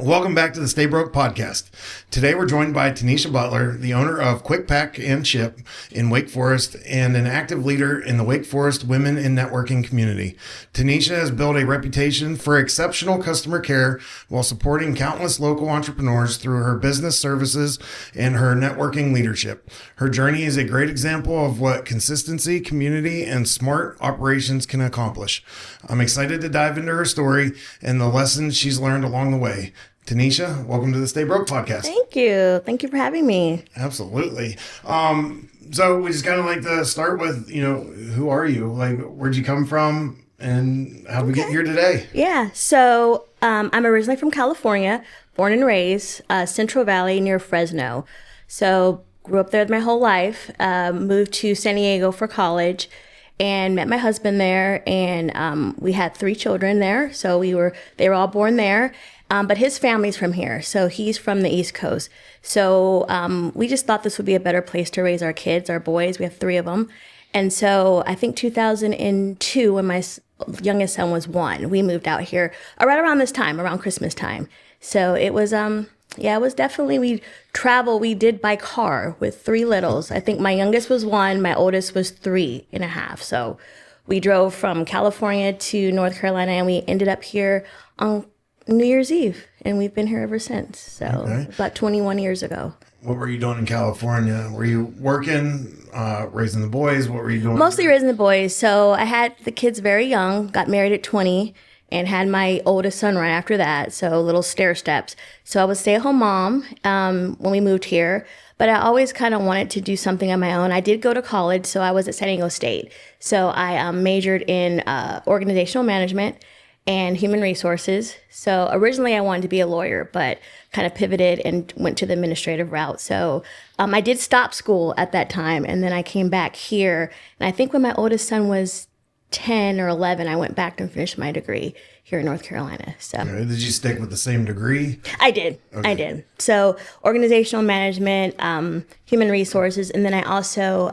Welcome back to the Stay Broke podcast. Today we're joined by Tanishia Butler, the owner of Qwik Pack Ship in Wake Forest and an active leader in the Wake Forest Women in Networking community. Tanisha has built a reputation for exceptional customer care while supporting countless local entrepreneurs through her business services and her networking leadership. Her journey is a great example of what consistency, community, and smart operations can accomplish. I'm excited to dive into her story and the lessons she's learned along the way. Tanisha, welcome to the Stay Broke podcast. Thank you. Thank you for having me. Absolutely. So we just kind of like to start with, who are you? Like, where'd you come from and how did we get here today? Yeah. So I'm originally from California, born and raised, Central Valley near Fresno. So grew up there my whole life, moved to San Diego for college and met my husband there. And we had 3 children there. So they were all born there. But his family's from here, so he's from the East Coast. So we just thought this would be a better place to raise our kids, our boys. We have 3 of them. And so I think 2002, when my youngest son was 1, we moved out here right around this time, around Christmas time. So it was, it was definitely, we did by car with 3 littles. I think my youngest was 1, my oldest was 3.5. So we drove from California to North Carolina and we ended up here on New Year's Eve, and we've been here ever since. So about 21 years ago. What were you doing in California? Were you working, raising the boys? What were you doing? Mostly raising the boys. So I had the kids very young, got married at 20, and had my oldest son right after that. So little stair steps. So I was a stay-at-home mom when we moved here, but I always kind of wanted to do something on my own. I did go to college, so I was at San Diego State. So I majored in organizational management and human resources. So originally I wanted to be a lawyer, but kind of pivoted and went to the administrative route. So I did stop school at that time, and then I came back here. And I think when my oldest son was 10 or 11, I went back and finished my degree here in North Carolina. So Did you stick with the same degree? I did. Okay. I did. So organizational management, human resources, and then I also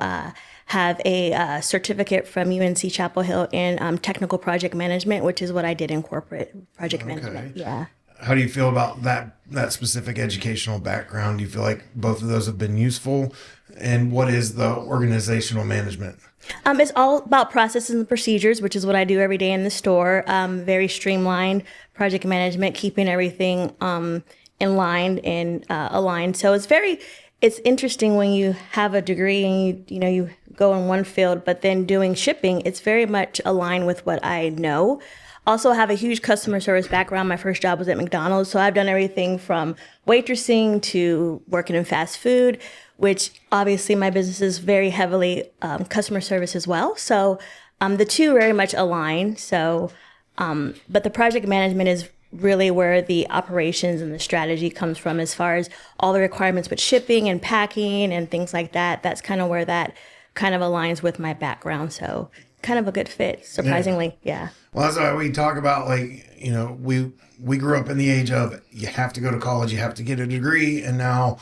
have a certificate from UNC Chapel Hill in technical project management, which is what I did in corporate project management. Yeah. How do you feel about that specific educational background? Do you feel like both of those have been useful? And what is the organizational management? It's all about processes and procedures, which is what I do every day in the store. Very streamlined project management, keeping everything in line and aligned. So it's interesting when you have a degree and you go in one field, but then doing shipping, it's very much aligned with what I know. Also have a huge customer service background. My first job was at McDonald's. So I've done everything from waitressing to working in fast food, which obviously my business is very heavily customer service as well. So the two very much align. So, but the project management is really where the operations and the strategy comes from as far as all the requirements with shipping and packing and things like that. That's kind of where that kind of aligns with my background. So kind of a good fit, surprisingly. Yeah. Well, that's why we talk about, we grew up in the age of you have to go to college, you have to get a degree. And now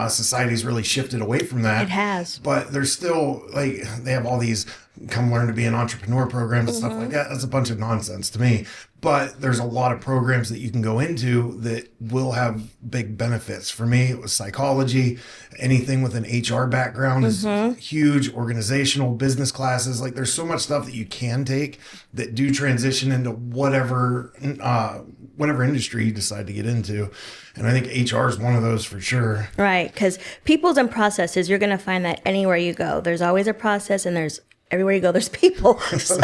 society's really shifted away from that. It has. But there's still, they have all these come learn to be an entrepreneur programs and stuff like that. That's a bunch of nonsense to me. But there's a lot of programs that you can go into that will have big benefits. For me, it was psychology. Anything with an HR background is huge. Organizational business classes. There's so much stuff that you can take that do transition into whatever industry you decide to get into. And I think HR is one of those for sure. Right. Because peoples and processes, you're going to find that anywhere you go. There's always a process, and everywhere you go, there's people. So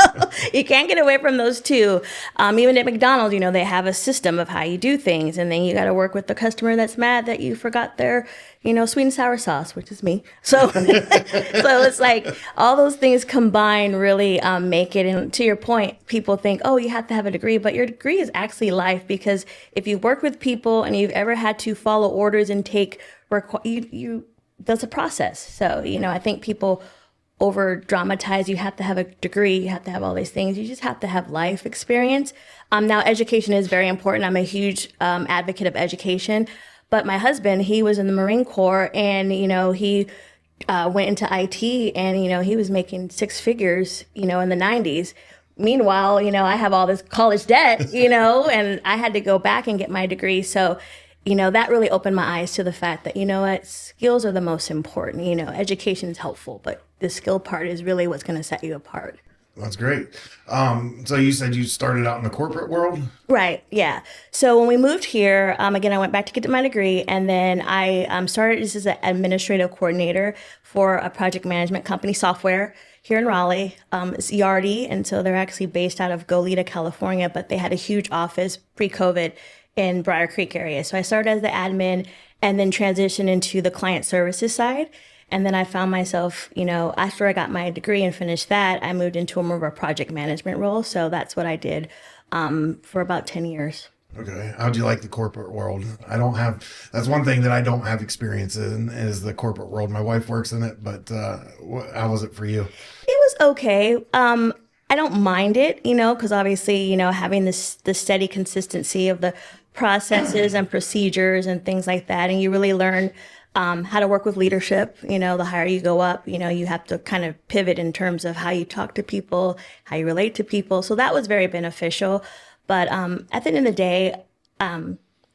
you can't get away from those two. Even at McDonald's, they have a system of how you do things. And then you got to work with the customer that's mad that you forgot their, sweet and sour sauce, which is me. So, so it's like all those things combined really make it. And to your point, people think, oh, you have to have a degree. But your degree is actually life, because if you work with people and you've ever had to follow orders and that's a process. So, I think people over dramatize. You have to have a degree, you have to have all these things. You just have to have life experience. Now, education is very important. I'm a huge advocate of education. But my husband, he was in the Marine Corps, and he went into IT, and he was making 6 figures, in the 90s, meanwhile, I have all this college debt, and I had to go back and get my degree. So, that really opened my eyes to the fact that, what, skills are the most important. Education is helpful, but the skill part is really what's going to set you apart. That's great. So you said you started out in the corporate world? Right. Yeah. So when we moved here, again, I went back to get my degree, and then I started as an administrative coordinator for a project management company, software, here in Raleigh. It's Yardi, and so they're actually based out of Goleta, California, but they had a huge office pre-COVID in Briar Creek area. So I started as the admin and then transitioned into the client services side. And then I found myself, after I got my degree and finished that, I moved into more of a project management role. So that's what I did for about 10 years. Okay. How'd you like the corporate world? That's one thing that I don't have experience in is the corporate world. My wife works in it, but how was it for you? It was okay. I don't mind it, because obviously, having the steady consistency of the processes and procedures and things like that. And you really learn how to work with leadership. The higher you go up, you have to kind of pivot in terms of how you talk to people, how you relate to people. So that was very beneficial. But at the end of the day,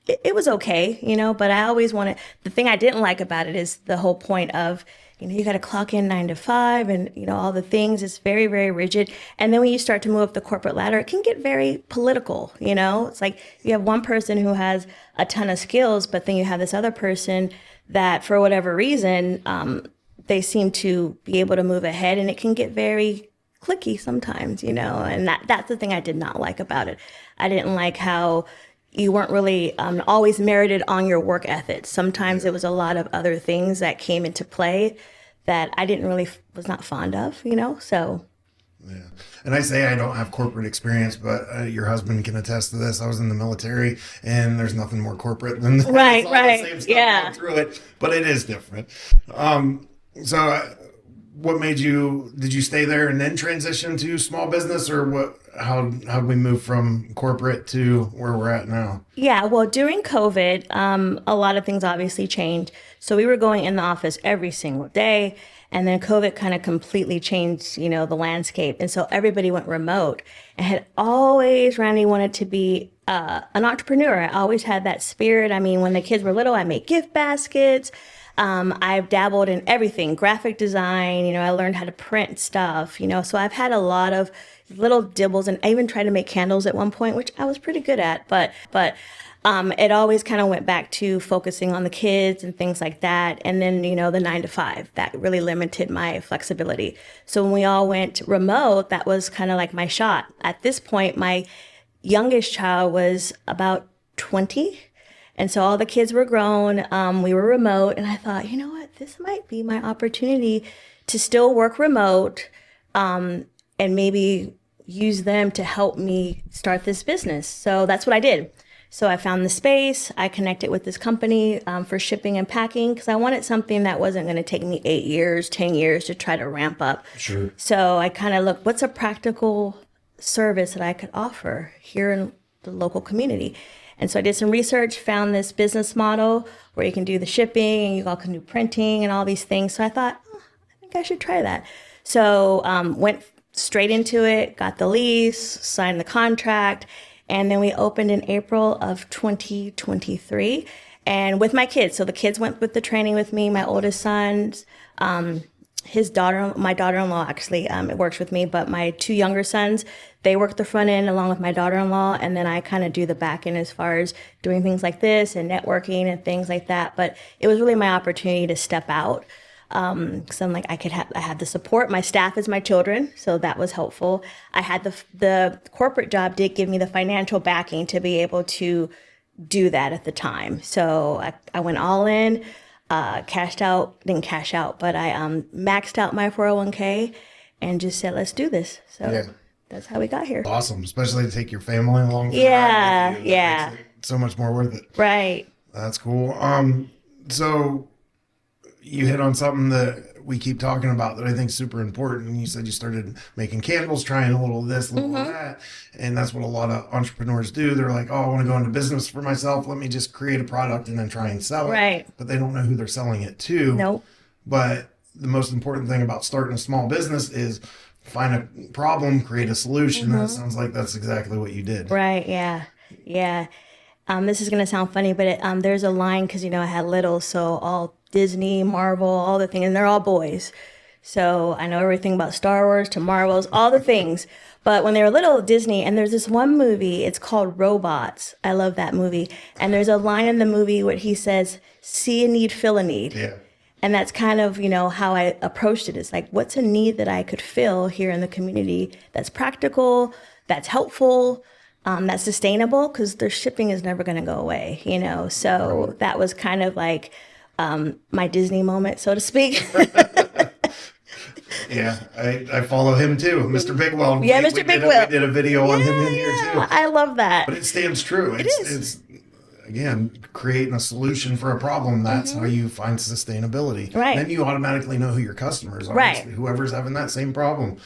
it was okay, but I always wanted, the thing I didn't like about it is the whole point of, you got to clock in 9 to 5 and, all the things. It's very, very rigid. And then when you start to move up the corporate ladder, it can get very political, It's like you have one person who has a ton of skills, but then you have this other person that for whatever reason, they seem to be able to move ahead, and it can get very cliquey sometimes, and that's the thing I did not like about it. I didn't like how you weren't really always merited on your work ethic. Sometimes it was a lot of other things that came into play that I was not fond of, so. Yeah. And I say I don't have corporate experience, but your husband can attest to this. I was in the military, and there's nothing more corporate than that. Right, it's all right. the same stuff Yeah. through it, but it is different. What made did you stay there and then transition to small business, or what? How'd we move from corporate to where we're at now? Yeah, well, during COVID, a lot of things obviously changed. So we were going in the office every single day, and then COVID kind of completely changed, the landscape. And so everybody went remote. And had always, Randy, wanted to be an entrepreneur. I always had that spirit. I mean, when the kids were little, I made gift baskets. I've dabbled in everything, graphic design, I learned how to print stuff, so I've had a lot of little dibbles, and I even tried to make candles at one point, which I was pretty good at, but it always kind of went back to focusing on the kids and things like that. And then, the 9 to 5, that really limited my flexibility. So when we all went remote, that was kind of like my shot. At this point, my youngest child was about 20. And so all the kids were grown, we were remote, and I thought, you know what, this might be my opportunity to still work remote, and maybe use them to help me start this business. So that's what I did. So I found the space, I connected with this company for shipping and packing, because I wanted something that wasn't going to take me 8 years, 10 years to try to ramp up. Sure. So I kind of looked, what's a practical service that I could offer here in the local community? And so I did some research, found this business model where you can do the shipping and you all can do printing and all these things. So I thought, I think I should try that. So went straight into it, got the lease, signed the contract, and then we opened in April of 2023. And with my kids. So the kids went with the training with me. My oldest son's my daughter-in-law actually works with me, but my 2 younger sons, they work the front end along with my daughter-in-law, and then I kind of do the back end as far as doing things like this and networking and things like that. But it was really my opportunity to step out, because I'm like, I had the support. My staff is my children, so that was helpful. I had the corporate job did give me the financial backing to be able to do that at the time. So I went all in. Didn't cash out, but I maxed out my 401k and just said, let's do this. So yeah. That's how we got here. Awesome. Especially to take your family along. Yeah. That makes it so much more worth it. Right. That's cool. So you hit on something that we keep talking about that I think is super important. You said you started making candles, trying a little of this, a little of that. And that's what a lot of entrepreneurs do. They're like, oh, I want to go into business for myself. Let me just create a product and then try and sell it. Right. But they don't know who they're selling it to. Nope. But the most important thing about starting a small business is find a problem, create a solution. That sounds like that's exactly what you did. Right. Yeah. Yeah. This is going to sound funny, but there's a line because, I had little, so all Disney, Marvel, all the things, and they're all boys. So I know everything about Star Wars to Marvels, all the things. But when they were little, Disney, and there's this one movie, it's called Robots. I love that movie. And there's a line in the movie where he says, see a need, fill a need. Yeah. And that's kind of, how I approached it. It's like, what's a need that I could fill here in the community that's practical, that's helpful, that's sustainable, because their shipping is never going to go away, So that was kind of like my Disney moment, so to speak. Yeah, I follow him too, Mr. Bigwell. Yeah, Mr. Bigwell. We did a video on him in here too. I love that. But it stands true. It's again, creating a solution for a problem. That's how you find sustainability. Right. Then you automatically know who your customers are. Right. Whoever's having that same problem.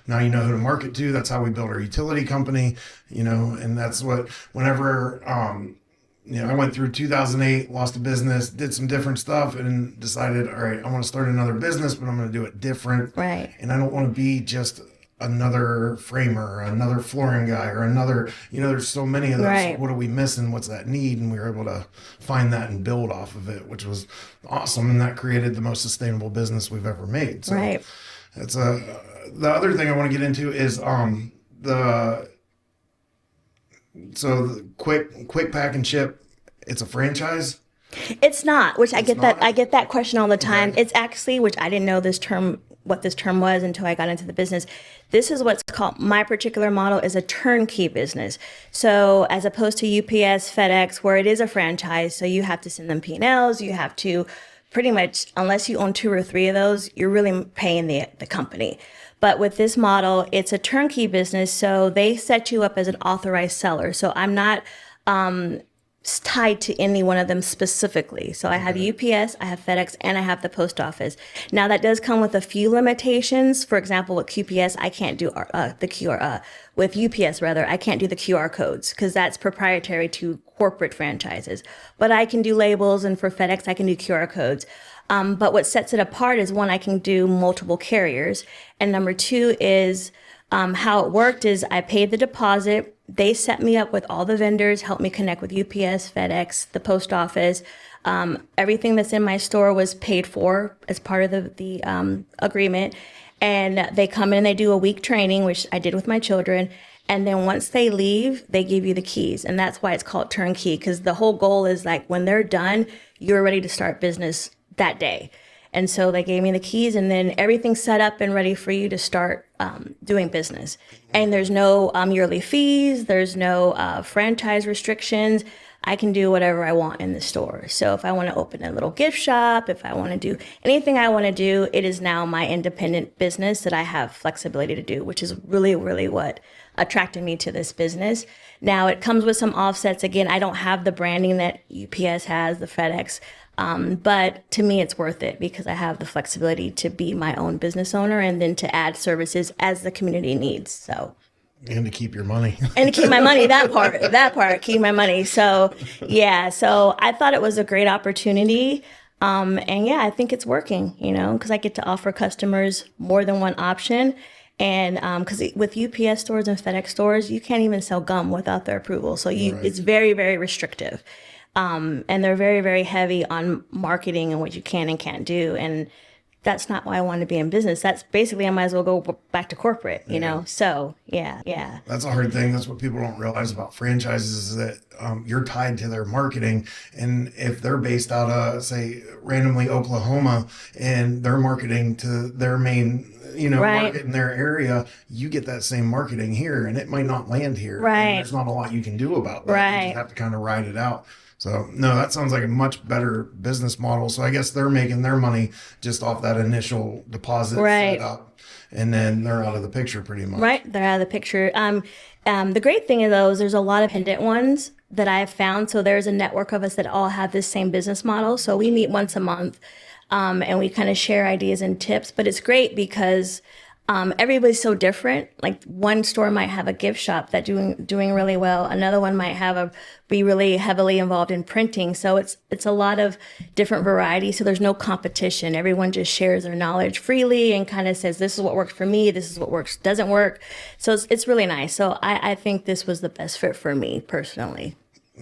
Now you know who to market to. That's how we built our utility company, and that's what, whenever, I went through 2008, lost a business, did some different stuff, and decided, all right, I want to start another business, but I'm going to do it different. Right. And I don't want to be just another framer, or another flooring guy, or another, there's so many of those. Right. What are we missing? What's that need? And we were able to find that and build off of it, which was awesome. And that created the most sustainable business we've ever made. So right. It's the other thing I want to get into is the Qwik Pack and Ship. It's a franchise. It's not, which I get not? I get that question all the time. Okay. It's actually, which I didn't know what this term was until I got into the business. This is what's called, my particular model is a turnkey business. So as opposed to UPS, FedEx, where it is a franchise, so you have to send them P&Ls, you have to pretty much, unless you own 2 or 3 of those, you're really paying the company. But with this model, it's a turnkey business, so they set you up as an authorized seller. So I'm not tied to any one of them specifically. So I have UPS, I have FedEx, and I have the post office. Now that does come with a few limitations. For example, with QPS, I can't do the QR. With UPS, rather, I can't do the QR codes because that's proprietary to corporate franchises. But I can do labels, and for FedEx, I can do QR codes. But what sets it apart is, one, I can do multiple carriers, and number 2 is how it worked is I paid the deposit. They set me up with all the vendors, helped me connect with UPS, FedEx, the post office. Everything that's in my store was paid for as part of the agreement. And they come in and they do a week training, which I did with my children. And then once they leave, they give you the keys. And that's why it's called turnkey, because the whole goal is like when they're done, you're ready to start business that day. And so they gave me the keys, and then everything's set up and ready for you to start doing business. And there's no yearly fees. There's no franchise restrictions. I can do whatever I want in the store. So if I want to open a little gift shop, if I want to do anything I want to do, it is now my independent business that I have flexibility to do, which is really, really what attracted me to this business. Now it comes with some offsets. Again, I don't have the branding that UPS has, the FedEx. But to me, it's worth it because I have the flexibility to be my own business owner and then to add services as the community needs. So, and to keep your money. And to keep my money, that part, keep my money. So, yeah, so I thought it was a great opportunity. And yeah, I think it's working, because I get to offer customers more than one option. And because with UPS stores and FedEx stores, you can't even sell gum without their approval. So it's very, very restrictive. And they're very, very heavy on marketing and what you can and can't do. And that's not why I want to be in business. That's basically, I might as well go back to corporate, you know? So, yeah. That's a hard thing. That's what people don't realize about franchises is that you're tied to their marketing. And if they're based out of, say, randomly Oklahoma, and they're marketing to their main, market in their area, you get that same marketing here, and it might not land here. Right. And there's not a lot you can do about that. Right. You just have to kind of ride it out. So, no, that sounds like a much better business model. So I guess they're making their money just off that initial deposit set up, and then they're out of the picture pretty much. Right, they're out of the picture. The great thing is there's a lot of independent ones that I have found. So there's a network of us that all have this same business model. So we meet once a month, and we kind of share ideas and tips. But it's great because Everybody's so different. Like one store might have a gift shop that doing really well. Another one might be really heavily involved in printing. So it's a lot of different variety. So there's no competition. Everyone just shares their knowledge freely and kind of says, this is what works for me. This is what doesn't work. So it's really nice. So I think this was the best fit for me personally.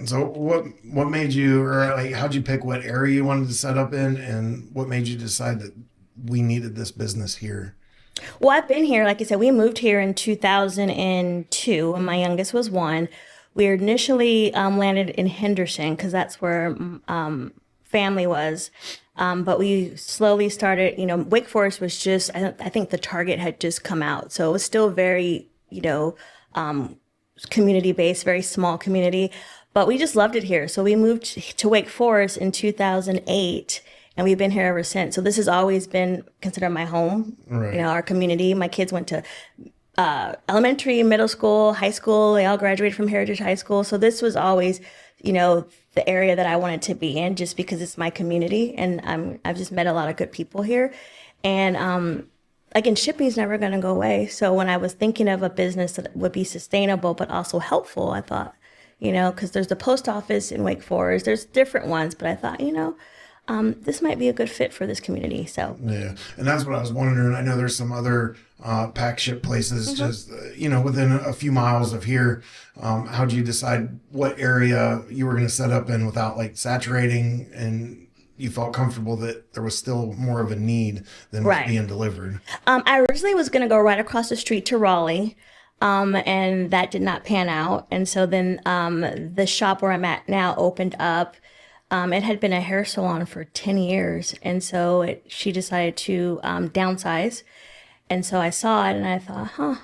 So what made you, or like, how'd you pick what area you wanted to set up in, and what made you decide that we needed this business here? Well, I've been here, like I said, we moved here in 2002 when my youngest was 1. We initially landed in Henderson because that's where family was. But we slowly started, Wake Forest was just, I think the Target had just come out. So it was still very, community-based, very small community. But we just loved it here. So we moved to Wake Forest in 2008. And we've been here ever since. So this has always been considered my home, right. Our community. My kids went to elementary, middle school, high school. They all graduated from Heritage High School. So this was always, the area that I wanted to be in just because it's my community. And I've just met a lot of good people here. And again, shipping is never going to go away. So when I was thinking of a business that would be sustainable but also helpful, I thought, because there's the post office in Wake Forest. There's different ones. But I thought, this might be a good fit for this community. So yeah, and that's what I was wondering. I know there's some other pack ship places just within a few miles of here. How do you decide what area you were going to set up in without like saturating, and you felt comfortable that there was still more of a need than was being delivered? I originally was going to go right across the street to Raleigh. And that did not pan out. And so then the shop where I'm at now opened up. It had been a hair salon for 10 years. And so she decided to downsize. And so I saw it and I thought,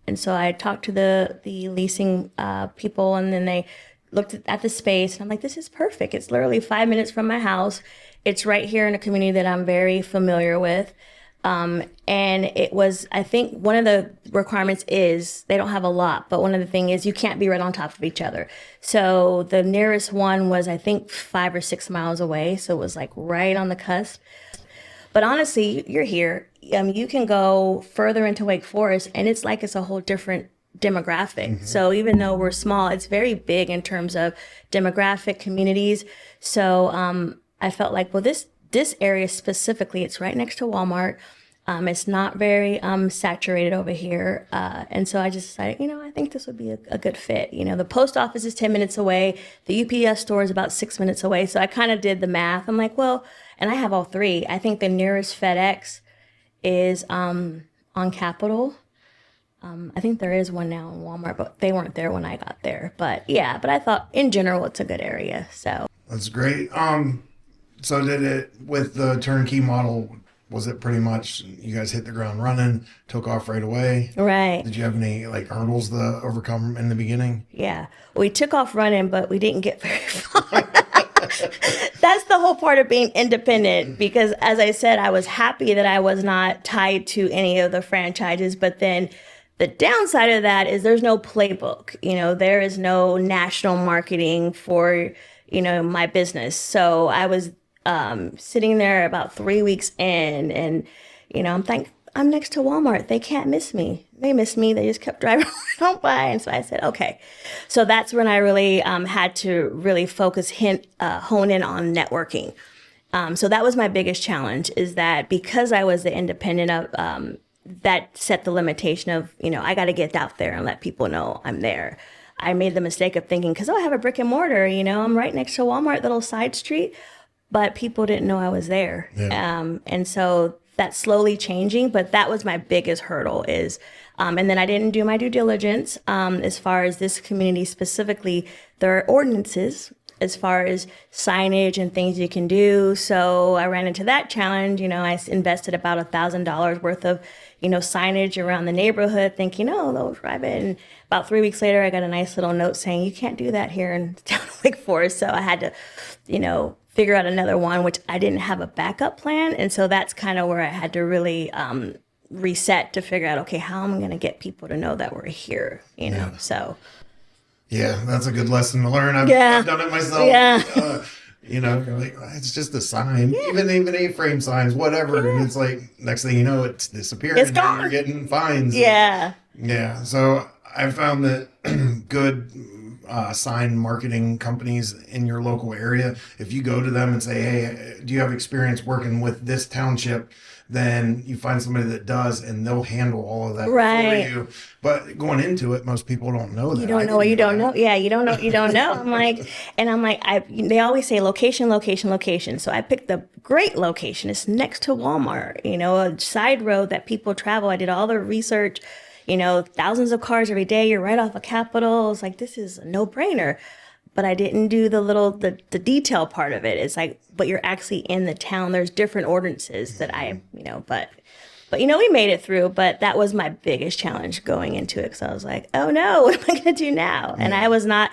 And so I talked to the leasing people, and then they looked at the space. And I'm like, this is perfect. It's literally 5 minutes from my house. It's right here in a community that I'm very familiar with. And it was, I think one of the requirements is they don't have a lot, but one of the things is you can't be right on top of each other. So the nearest one was, I think, 5 or 6 miles away. So it was like right on the cusp. But honestly, you're here. You can go further into Wake Forest and it's like it's a whole different demographic. Mm-hmm. So even though we're small, it's very big in terms of demographic communities. So I felt like, well, this area specifically, it's right next to Walmart. It's not very saturated over here. And so I just decided, I think this would be a good fit. The post office is 10 minutes away. The UPS store is about 6 minutes away. So I kind of did the math. I'm like, well, and I have all 3. I think the nearest FedEx is on Capitol. I think there is one now in Walmart, but they weren't there when I got there. But yeah, but I thought in general, it's a good area. So that's great. So did it with the turnkey model? Was it pretty much you guys hit the ground running, took off right away? Right. Did you have any hurdles to overcome in the beginning? Yeah, we took off running, but we didn't get very far. That's the whole part of being independent, because as I said, I was happy that I was not tied to any of the franchises. But then the downside of that is there's no playbook. There is no national marketing for, my business. So I was sitting there about 3 weeks in, and I'm next to Walmart. They can't miss me. They miss me. They just kept driving on by. And so I said, okay. So that's when I really had to really hone in on networking. So that was my biggest challenge, is that because I was the independent of that set the limitation of, I got to get out there and let people know I'm there. I made the mistake of thinking, because I have a brick and mortar, I'm right next to Walmart, little side street. But people didn't know I was there. Yeah. And so that's slowly changing. But that was my biggest hurdle is, and then I didn't do my due diligence as far as this community specifically. There are ordinances as far as signage and things you can do. So I ran into that challenge. I invested about $1,000 worth of, signage around the neighborhood, thinking, they'll drive it. And about 3 weeks later, I got a nice little note saying, you can't do that here in town of Wake Forest. So I had to, figure out another one, which I didn't have a backup plan. And so that's kind of where I had to really reset to figure out, okay, how am I going to get people to know that we're here, so. Yeah, that's a good lesson to learn. I've done it myself. Yeah. You know, you're like, "Oh, it's just a sign, even A-frame signs, whatever." And it's like, next thing you know, it's disappearing. It's and gone. you're getting fines. Yeah. Yeah. So I found that good sign marketing companies in your local area, if you go to them and say, "Hey, do you have experience working with this township?" Then you find somebody that does, and they'll handle all of that Right. for you. But going into it, most people don't know that. You don't know what you don't know. Yeah, you don't know what you don't know. They always say location, location, location. So I picked the great location. It's next to Walmart, a side road that people travel. I did all the research, thousands of cars every day. You're right off of Capitol. It's like, this is a no brainer. But I didn't do the detail part of it. It's like, but you're actually in the town. There's different ordinances that but we made it through. But that was my biggest challenge going into it, because I was like, oh no, what am I going to do now? And I was not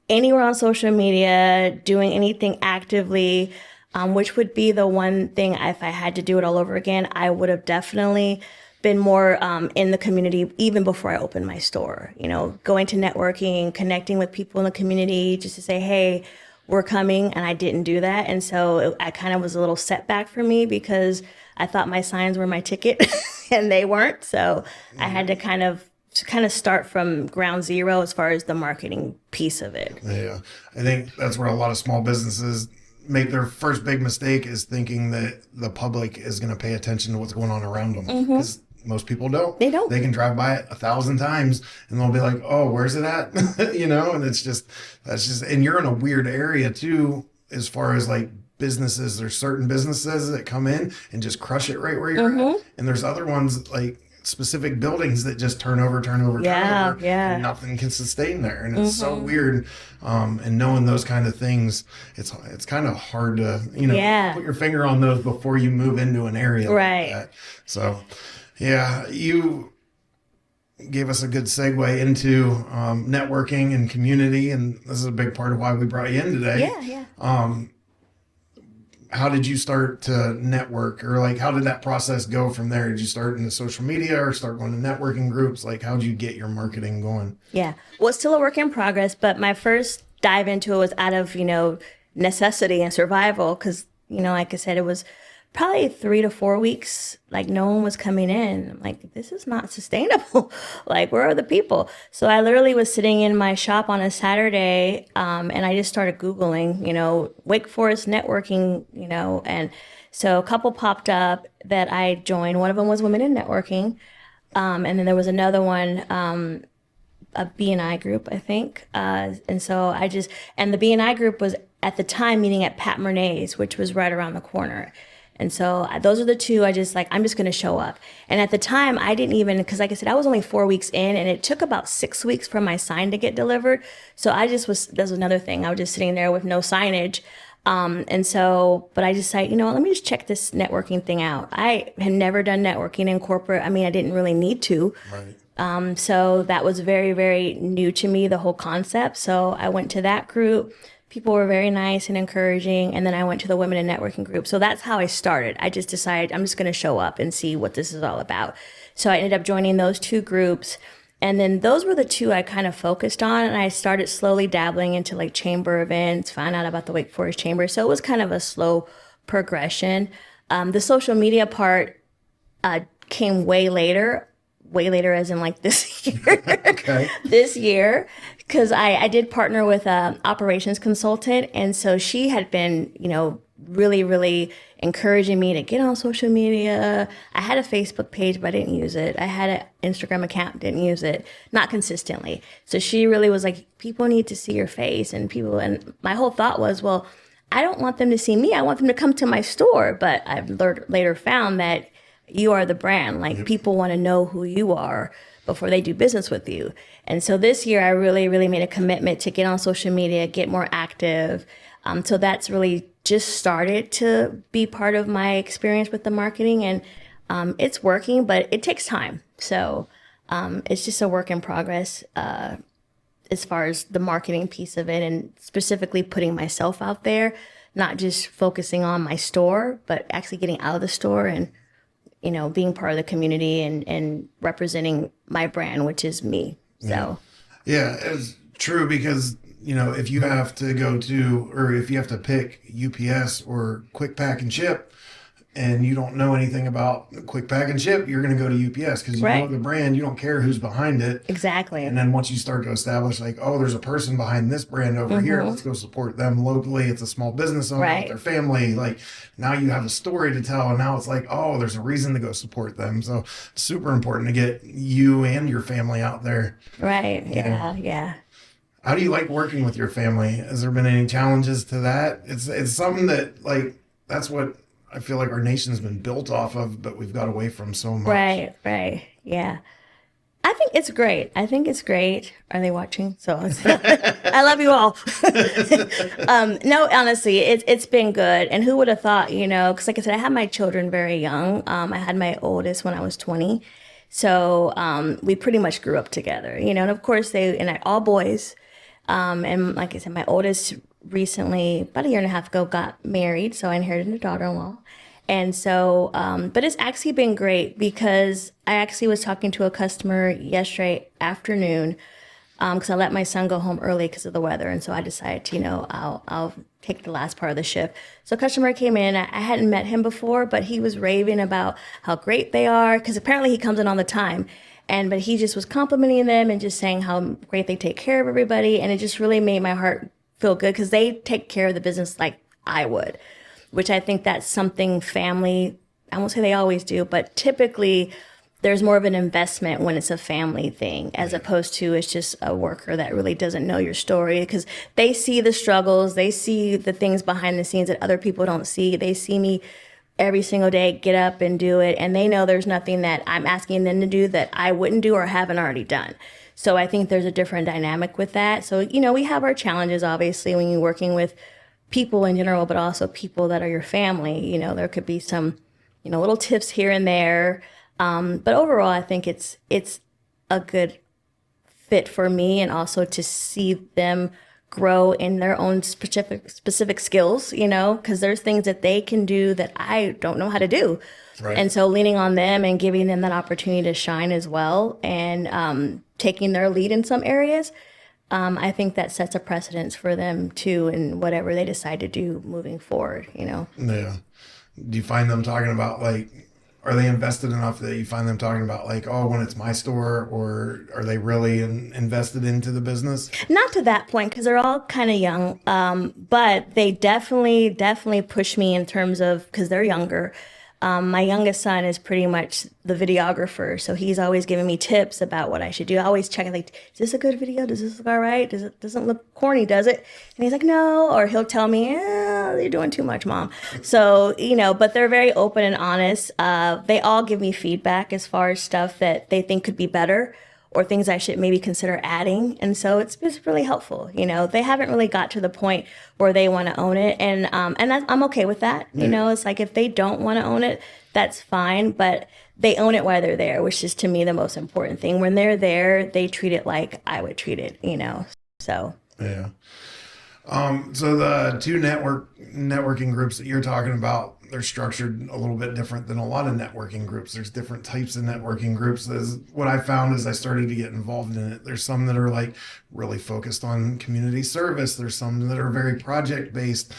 anywhere on social media doing anything actively, which would be the one thing, if I had to do it all over again, I would have definitely been more in the community even before I opened my store, going to networking, connecting with people in the community just to say, hey, we're coming. And I didn't do that. And so I kind of was a little setback for me, because I thought my signs were my ticket and they weren't. So I had to kind of start from ground zero as far as the marketing piece of it. Yeah. I think that's where a lot of small businesses make their first big mistake, is thinking that the public is going to pay attention to what's going on around them. Because most people don't. They don't. They can drive by it 1,000 times and they'll be like, oh, where's it at? And that's just, and you're in a weird area too, as far as like businesses. There's certain businesses that come in and just crush it right where you're at. And there's other ones, like specific buildings, that just turn over. Yeah. And nothing can sustain there. And it's so weird. And knowing those kind of things, it's kind of hard to, put your finger on those before you move into an area right. like that. So, yeah, you gave us a good segue into networking and community. And this is a big part of why we brought you in today. Yeah. How did you start to network, or like, how did that process go from there? Did you start in the social media or start going to networking groups? Like, how did you get your marketing going? Yeah. Well, it's still a work in progress, but my first dive into it was out of, necessity and survival. Cause, like I said, it was probably 3 to 4 weeks, like no one was coming in. I'm like, this is not sustainable. Like, where are the people? So I literally was sitting in my shop on a Saturday, and I just started Googling, Wake Forest networking, and so a couple popped up that I joined. One of them was Women in Networking. And then there was another one, a B&I group, I think. And so and the B&I group was at the time meeting at Pat Murnay's, which was right around the corner. And so those are the two I'm just going to show up. And at the time, I didn't even, because like I said, I was only 4 weeks in, and it took about 6 weeks for my sign to get delivered. So that was another thing. I was just sitting there with no signage. But I decided, let me just check this networking thing out. I had never done networking in corporate. I mean, I didn't really need to. Right. So that was very, very new to me, the whole concept. So I went to that group. People were very nice and encouraging. And then I went to the Women in Networking group. So that's how I started. I just decided I'm just going to show up and see what this is all about. So I ended up joining those two groups. And then those were the two I kind of focused on. And I started slowly dabbling into like chamber events, found out about the Wake Forest Chamber. So it was kind of a slow progression. The social media part came way later as in like this year. Okay. This year. Because I did partner with an operations consultant. And so she had been, really, really encouraging me to get on social media. I had a Facebook page, but I didn't use it. I had an Instagram account, didn't use it, not consistently. So she really was like, people need to see your face, and my whole thought was, well, I don't want them to see me. I want them to come to my store. But I've later found that you are the brand. Like, people want to know who you are before they do business with you. And so this year I really, really made a commitment to get on social media, get more active. So that's really just started to be part of my experience with the marketing, and it's working, but it takes time. So it's just a work in progress as far as the marketing piece of it, and specifically putting myself out there, not just focusing on my store, but actually getting out of the store and being part of the community and representing my brand, which is me. So, yeah, it's true, because if you have to go to, or if you have to pick UPS or Quick Pack and Ship, and you don't know anything about Quick Pack and Ship, you're going to go to UPS because you know the brand. You don't care who's behind it. Exactly. And then once you start to establish, like, oh, there's a person behind this brand over here. Let's go support them locally. It's a small business owner with their family. Like, now you have a story to tell. And now it's like, oh, there's a reason to go support them. So it's super important to get you and your family out there. Right. Yeah. How do you like working with your family? Has there been any challenges to that? It's something that, like, that's what I feel like our nation's been built off of, but we've got away from so much. Right. Yeah. I think it's great. Are they watching? So I love you all. No, honestly, it's been good. And who would have thought, because like I said, I had my children very young. I had my oldest when I was 20. So we pretty much grew up together, and of course all boys. And like I said, my oldest recently, about a year and a half ago, got married. So I inherited a daughter-in-law. And so, but it's actually been great because I actually was talking to a customer yesterday afternoon because I let my son go home early because of the weather. And so I decided to, I'll take the last part of the shift. So a customer came in. I hadn't met him before, but he was raving about how great they are because apparently he comes in all the time. But he just was complimenting them and just saying how great they take care of everybody. And it just really made my heart feel good because they take care of the business like I would, which I think that's something family, I won't say they always do, but typically there's more of an investment when it's a family thing as opposed to it's just a worker that really doesn't know your story because they see the struggles, they see the things behind the scenes that other people don't see. They see me every single day get up and do it, and they know there's nothing that I'm asking them to do that I wouldn't do or haven't already done. So I think there's a different dynamic with that. So, we have our challenges, obviously, when you're working with people in general, but also people that are your family. There could be some, little tips here and there. But overall, I think it's a good fit for me and also to see them grow in their own specific skills, because there's things that they can do that I don't know how to do. Right. And so leaning on them and giving them that opportunity to shine as well and taking their lead in some areas, I think that sets a precedence for them too in whatever they decide to do moving forward, Yeah. Do you find them talking about, like, are they invested enough that you find them talking about, like, oh, when it's my store, or are they really invested into the business? Not to that point, because they're all kind of young, but they definitely push me in terms of, because they're younger. My youngest son is pretty much the videographer, so he's always giving me tips about what I should do. I always check, like, is this a good video? Does this look all right? Doesn't look corny, does it? And he's like, no, or he'll tell me, you're doing too much, Mom. So, but they're very open and honest. They all give me feedback as far as stuff that they think could be better or things I should maybe consider adding. And so it's really helpful. They haven't really got to the point where they want to own it. And I'm okay with that. It's like if they don't want to own it, that's fine. But they own it while they're there, which is to me the most important thing. When they're there, they treat it like I would treat it, so. Yeah. So the two networking groups that you're talking about, they're structured a little bit different than a lot of networking groups. There's different types of networking groups. What I found as I started to get involved in it, there's some that are like really focused on community service. There's some that are very project based.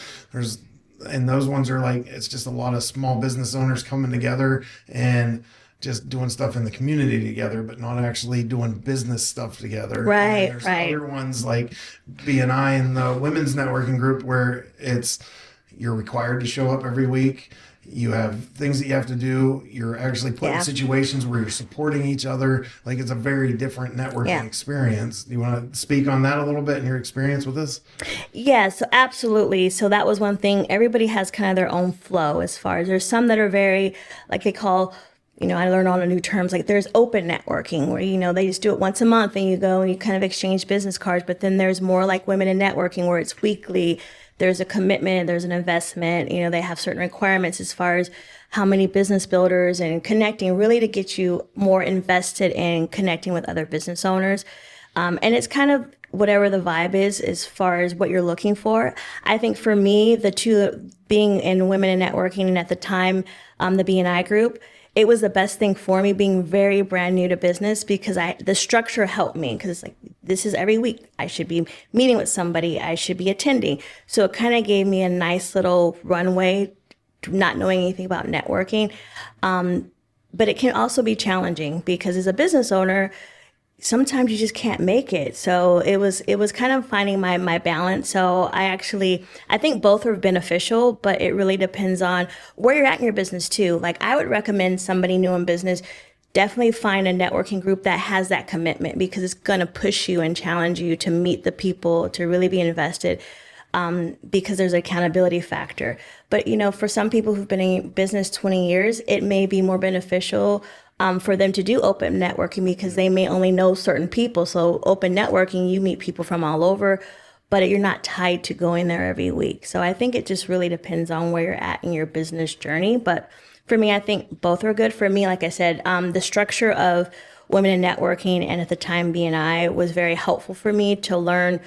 And those ones are like, it's just a lot of small business owners coming together and just doing stuff in the community together, but not actually doing business stuff together. Right, and there's other ones like BNI and the women's networking group where you're required to show up every week. You have things that you have to do. You're actually put in situations where you're supporting each other. Like, it's a very different networking experience. Do you want to speak on that a little bit in your experience with this? Yeah, so absolutely. So that was one thing. Everybody has kind of their own flow as far as there's some that are very, like they call, I learned all the new terms, like there's open networking where, they just do it once a month and you go and you kind of exchange business cards. But then there's more like women in networking where it's weekly. There's a commitment, there's an investment, they have certain requirements as far as how many business builders and connecting really to get you more invested in connecting with other business owners. And it's kind of whatever the vibe is as far as what you're looking for. I think for me, the two being in women in networking and at the time, the BNI group, it was the best thing for me being very brand new to business, because the structure helped me, because it's like, this is every week. I should be meeting with somebody. I should be attending. So it kind of gave me a nice little runway, not knowing anything about networking. But it can also be challenging, because as a business owner, sometimes you just can't make it. So it was kind of finding my balance. So I think both are beneficial, but it really depends on where you're at in your business too. Like, I would recommend somebody new in business, definitely find a networking group that has that commitment, because it's going to push you and challenge you to meet the people, to really be invested. Because there's an accountability factor. But, for some people who've been in business 20 years, it may be more beneficial for them to do open networking, because they may only know certain people. So open networking, you meet people from all over, but you're not tied to going there every week. So I think it just really depends on where you're at in your business journey. But for me, I think both are good. For me, like I said, the structure of Women in Networking, and at the time B&I, was very helpful for me to learn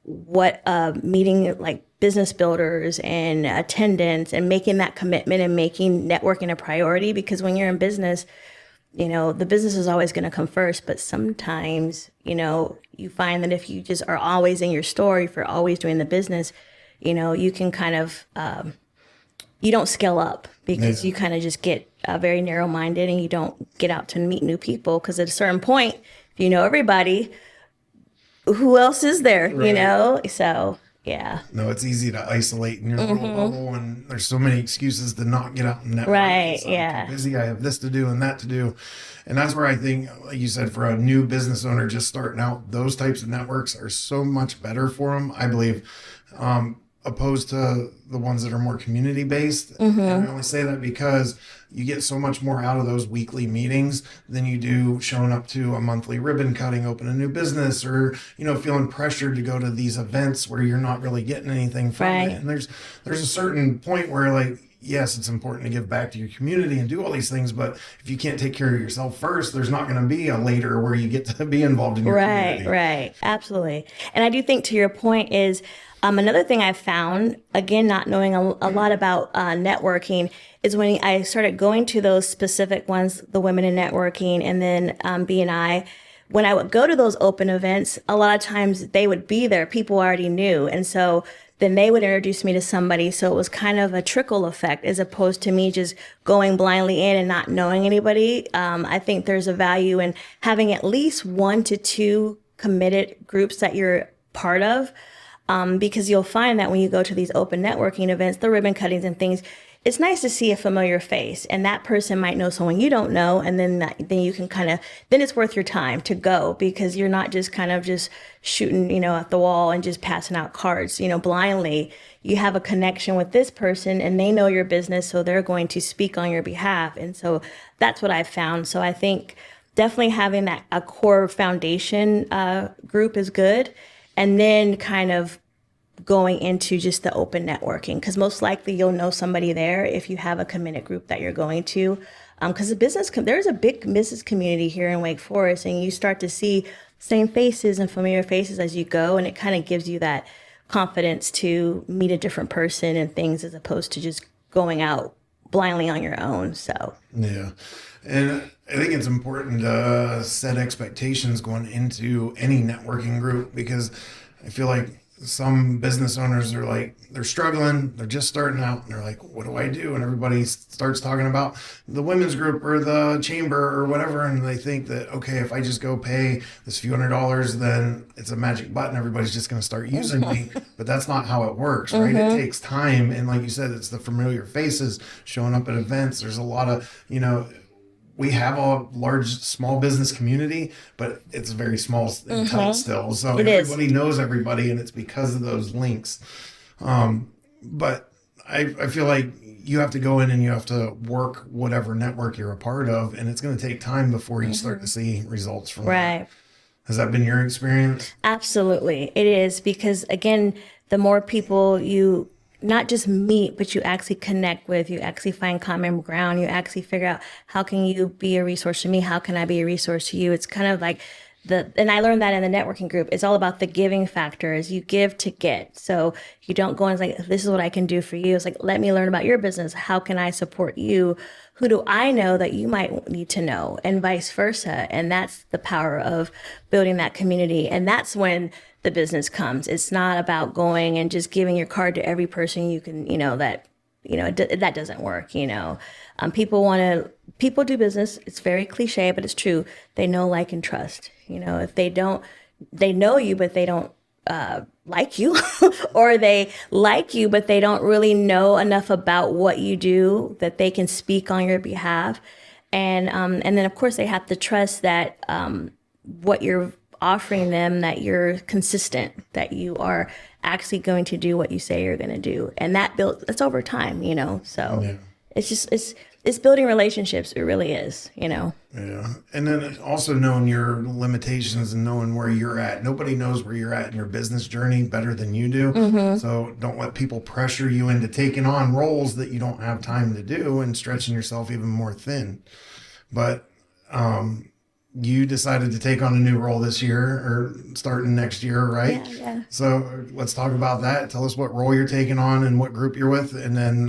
what meeting like business builders and attendance, and making that commitment and making networking a priority. Because when you're in business, the business is always going to come first. But sometimes, you find that if you just are always in your store, if you're always doing the business, you can kind of, you don't scale up, because you kind of just get very narrow-minded, and you don't get out to meet new people. Because at a certain point, if you know everybody, who else is there, right. So, yeah. No, it's easy to isolate in your little bubble, and there's so many excuses to not get out and network. Right, I'm too busy, I have this to do and that to do. And that's where I think, like you said, for a new business owner just starting out, those types of networks are so much better for them, I believe, opposed to the ones that are more community based. And I only say that because you get so much more out of those weekly meetings than you do showing up to a monthly ribbon cutting, open a new business, or feeling pressured to go to these events where you're not really getting anything from it. And there's a certain point where, like, yes, it's important to give back to your community and do all these things, but if you can't take care of yourself first, there's not going to be a later where you get to be involved in your community. Right, absolutely. And I do think, to your point, is another thing I found, again, not knowing a lot about networking, is when I started going to those specific ones, the Women in Networking, and then B&I, when I would go to those open events, a lot of times they would be there. People already knew. And so then they would introduce me to somebody. So it was kind of a trickle effect, as opposed to me just going blindly in and not knowing anybody. I think there's a value in having at least 1 to 2 committed groups that you're part of. Because you'll find that when you go to these open networking events, the ribbon cuttings and things, it's nice to see a familiar face, and that person might know someone you don't know. And then you can then it's worth your time to go, because you're not just kind of just shooting, at the wall and just passing out cards, blindly. You have a connection with this person, and they know your business, so they're going to speak on your behalf. And so that's what I've found. So I think definitely having a core foundation group is good. And then kind of going into just the open networking, because most likely you'll know somebody there if you have a committed group that you're going to. Because there's a big business community here in Wake Forest, and you start to see same faces and familiar faces as you go, and it kind of gives you that confidence to meet a different person and things, as opposed to just going out blindly on your own. So yeah. And I think it's important to set expectations going into any networking group, because I feel like some business owners are like, they're struggling, they're just starting out, and they're like, what do I do? And everybody starts talking about the women's group or the chamber or whatever, and they think that, okay, if I just go pay this few $100s, then it's a magic button, everybody's just going to start using me. But that's not how it works, right? It takes time, and like you said, it's the familiar faces showing up at events. There's a lot of, we have a large small business community, but it's very small and tight still. So everybody knows everybody, and it's because of those links. But I feel like you have to go in and you have to work whatever network you're a part of, and it's going to take time before you start to see results from that. Has that been your experience? Absolutely. It is, because again, the more people you not just meet, but you actually connect with, you actually find common ground, you actually figure out, how can you be a resource to me? How can I be a resource to you? It's kind of like and I learned that in the networking group. It's all about the giving factor. Is you give to get. So you don't go and it's like, this is what I can do for you. It's like, let me learn about your business. How can I support you? Who do I know that you might need to know, and vice versa? And that's the power of building that community. And that's when the business comes. It's not about going and just giving your card to every person you can, that doesn't work. People do business. It's very cliche, but it's true. They know, like, and trust. If they don't, they know you, but they don't like you, or they like you, but they don't really know enough about what you do that they can speak on your behalf. And then of course they have to trust that what you're offering them, that you're consistent, that you are actually going to do what you say you're going to do. And that's over time, so yeah. It's building relationships. It really is, Yeah. And then also knowing your limitations and knowing where you're at. Nobody knows where you're at in your business journey better than you do. Mm-hmm. So don't let people pressure you into taking on roles that you don't have time to do and stretching yourself even more thin. But you decided to take on a new role this year, or starting next year, right? Yeah. So let's talk about that. Tell us what role you're taking on and what group you're with, and then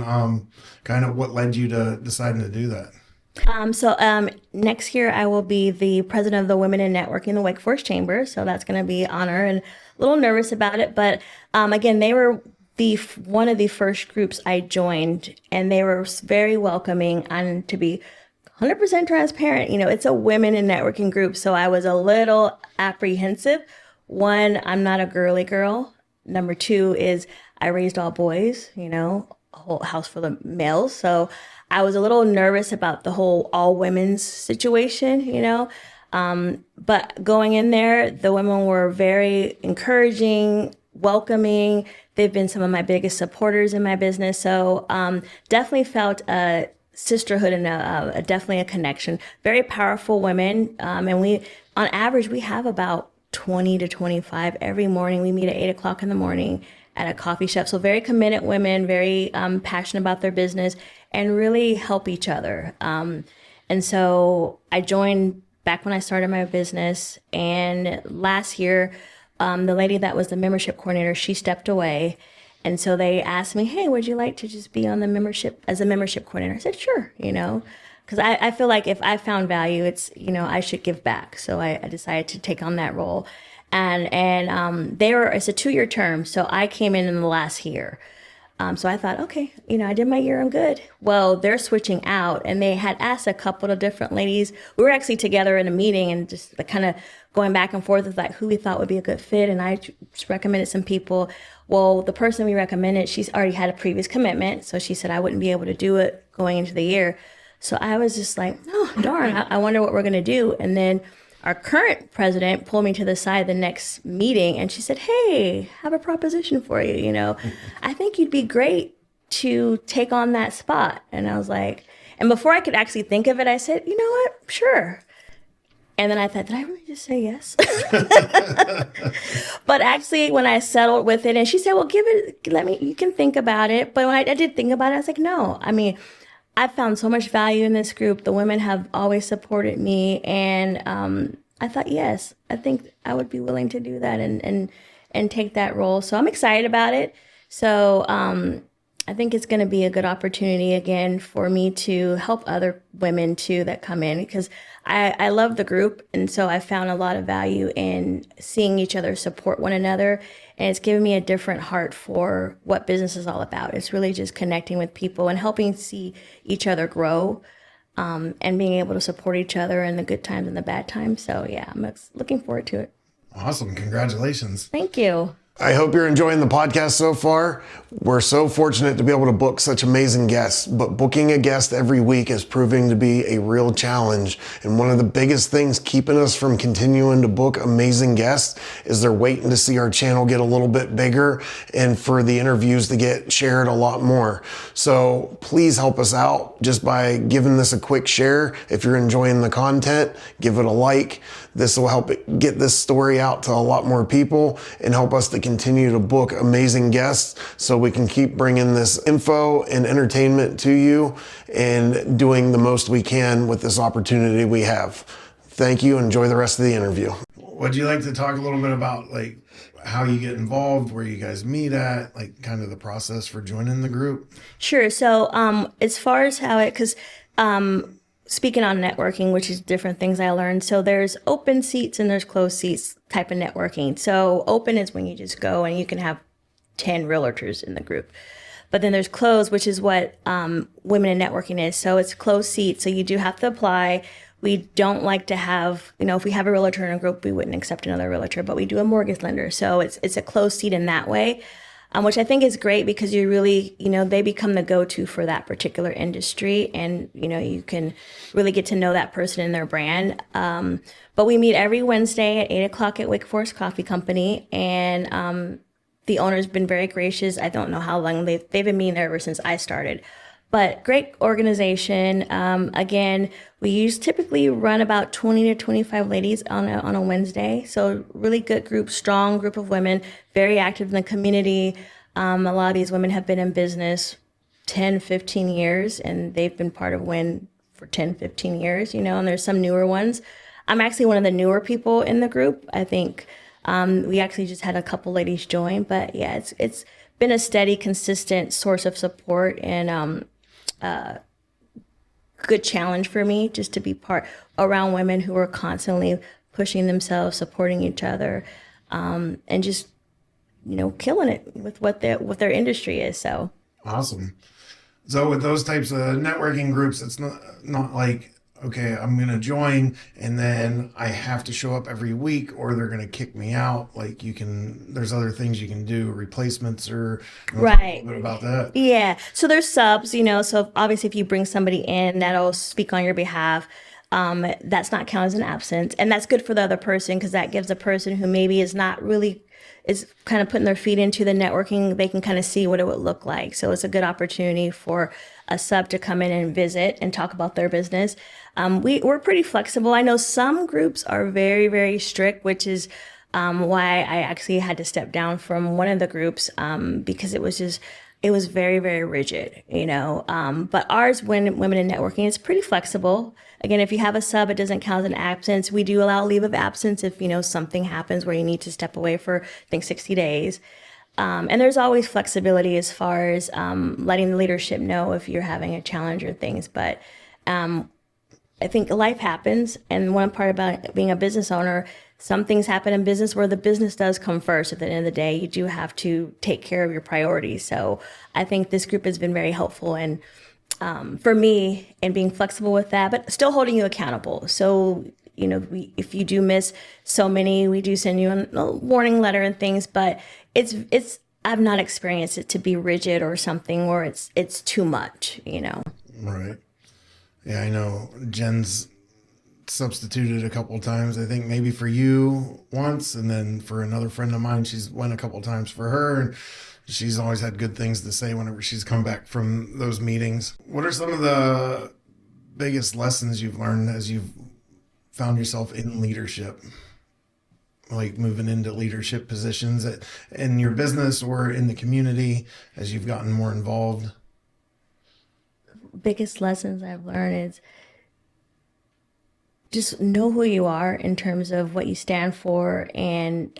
kind of what led you to deciding to do that. Next year I will be the president of the Women in Networking, the Wake Forest Chamber. So that's going to be an honor, and a little nervous about it. But again, they were one of the first groups I joined, and they were very welcoming. And to be 100% transparent, it's a women in networking group. So I was a little apprehensive. One, I'm not a girly girl. Number two is I raised all boys, a whole house full of males. So I was a little nervous about the whole all women's situation, but going in there, the women were very encouraging, welcoming. They've been some of my biggest supporters in my business. So definitely felt a sisterhood and definitely a connection. Very powerful women. And on average, we have about 20 to 25 every morning. We meet at 8 o'clock in the morning at a coffee shop. So very committed women, very passionate about their business, and really help each other. And so I joined back when I started my business. And last year, the lady that was the membership coordinator, she stepped away. And so they asked me, hey, would you like to just be on the membership as a membership coordinator? I said, sure, because I feel like if I found value, it's, I should give back. So I decided to take on that role. And it's a 2-year term. So I came in the last year. So I thought, okay, I did my year, I'm good. Well, they're switching out, and they had asked a couple of different ladies. We were actually together in a meeting and just kind of going back and forth with like who we thought would be a good fit. And I just recommended some people. Well, the person we recommended, she's already had a previous commitment. So she said I wouldn't be able to do it going into the year. So I was just like, oh, darn, I wonder what we're going to do. And then our current president pulled me to the side the next meeting, and she said, hey, I have a proposition for you. I think you'd be great to take on that spot. And I was like, and before I could actually think of it, I said, you know what? Sure. And then I thought, did I really just say yes? But actually, when I settled with it, and she said, well, you can think about it. But when I did think about it, I was like, no. I mean, I found so much value in this group. The women have always supported me. And I thought, yes, I think I would be willing to do that and take that role. So I'm excited about it. So I think it's going to be a good opportunity again for me to help other women too that come in, because I love the group. And so I found a lot of value in seeing each other support one another. And it's given me a different heart for what business is all about. It's really just connecting with people and helping see each other grow, and being able to support each other in the good times and the bad times. So yeah, I'm looking forward to it. Awesome. Congratulations. Thank you. I hope you're enjoying the podcast so far. We're so fortunate to be able to book such amazing guests, but booking a guest every week is proving to be a real challenge. And one of the biggest things keeping us from continuing to book amazing guests is they're waiting to see our channel get a little bit bigger and for the interviews to get shared a lot more. So please help us out just by giving this a quick share. If you're enjoying the content, give it a like. This will help get this story out to a lot more people and help us to continue to book amazing guests so we can keep bringing this info and entertainment to you and doing the most we can with this opportunity we have. Thank you. Enjoy the rest of the interview. would you like to talk a little bit about like how you get involved, where you guys meet at, like kind of the process for joining the group? Sure. So, as far as how because speaking on networking, which is different things I learned. So there's open seats and there's closed seats type of networking. So open is when you just go and you can have 10 realtors in the group. But then there's closed, which is what women in networking is. So it's closed seats. So you do have to apply. We don't like to have, if we have a realtor in a group, we wouldn't accept another realtor, but we do a mortgage lender. So it's a closed seat in that way, which I think is great because you really, they become the go-to for that particular industry. And, you can really get to know that person and their brand. But we meet every Wednesday at 8 o'clock at Wake Forest Coffee Company. And the owner's been very gracious. I don't know how long they've been meeting there ever since I started. But great organization. Again, we typically run about 20 to 25 ladies on a Wednesday. So really good group, strong group of women, very active in the community. A lot of these women have been in business 10, 15 years, and they've been part of WIN for 10, 15 years, and there's some newer ones. I'm actually one of the newer people in the group. I think we actually just had a couple ladies join, but yeah, it's been a steady, consistent source of support and good challenge for me just to be part around women who are constantly pushing themselves, supporting each other, and just killing it with what their industry is. So awesome. So with those types of networking groups, it's not like, okay, I'm going to join and then I have to show up every week or they're going to kick me out. Like there's other things you can do, replacements or right. Talk a little bit about that. Yeah. So there's subs, so obviously if you bring somebody in that'll speak on your behalf, that's not counted as an absence. And that's good for the other person because that gives a person who maybe is kind of putting their feet into the networking, they can kind of see what it would look like. So it's a good opportunity for a sub to come in and visit and talk about their business. We're pretty flexible. I know some groups are very, very strict, which is why I actually had to step down from one of the groups because it was very, very rigid, But ours, when Women in Networking, is pretty flexible. Again, if you have a sub, it doesn't count as an absence. We do allow leave of absence if, something happens where you need to step away for, I think, 60 days. And there's always flexibility as far as letting the leadership know if you're having a challenge or things. But I think life happens. And one part about being a business owner, some things happen in business where the business does come first. At the end of the day, you do have to take care of your priorities. So I think this group has been very helpful and for me and being flexible with that, but still holding you accountable. So, if you do miss so many, we do send you a warning letter and things, but I've not experienced it to be rigid or something where it's too much, Right. Yeah, I know Jen's substituted a couple of times. I think maybe for you once, and then for another friend of mine, she's went a couple of times for her. And she's always had good things to say whenever she's come back from those meetings. What are some of the biggest lessons you've learned as you've found yourself in leadership? Like moving into leadership positions in your business or in the community as you've gotten more involved? Biggest lessons I've learned is just know who you are in terms of what you stand for, and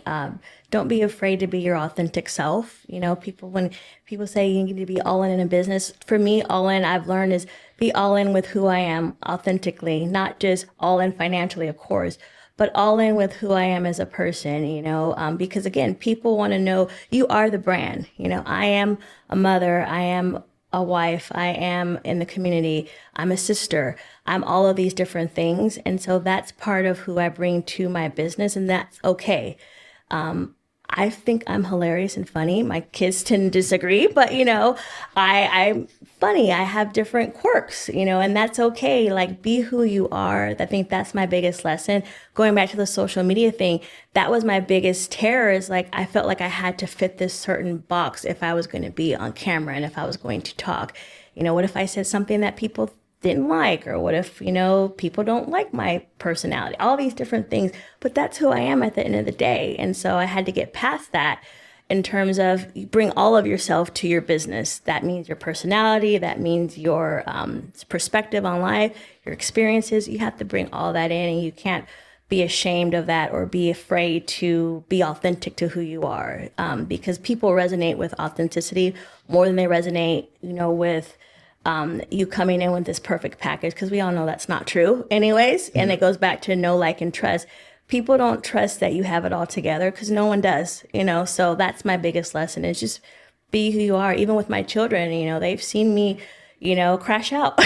don't be afraid to be your authentic self. When people say you need to be all in a business, for me, all in, I've learned, is be all in with who I am authentically, not just all in financially, of course, but all in with who I am as a person, because again, people want to know you are the brand. I am a mother, I am a wife, I am in the community, I'm a sister, I'm all of these different things. And so that's part of who I bring to my business, and that's okay. I think I'm hilarious and funny. My kids tend to disagree, but I'm funny. I have different quirks, and that's okay. Like, be who you are. I think that's my biggest lesson. Going back to the social media thing, that was my biggest terror, is like, I felt like I had to fit this certain box if I was going to be on camera and if I was going to talk. What if I said something that people didn't like, or what if people don't like my personality, all these different things, but that's who I am at the end of the day. And so I had to get past that in terms of you bring all of yourself to your business. That means your personality, that means your perspective on life, your experiences. You have to bring all that in, and you can't be ashamed of that or be afraid to be authentic to who you are, because people resonate with authenticity more than they resonate, with you coming in with this perfect package, because we all know that's not true anyways. And it goes back to know, like, and trust. People don't trust that you have it all together because no one does, so that's my biggest lesson, is just be who you are. Even with my children, they've seen me, crash out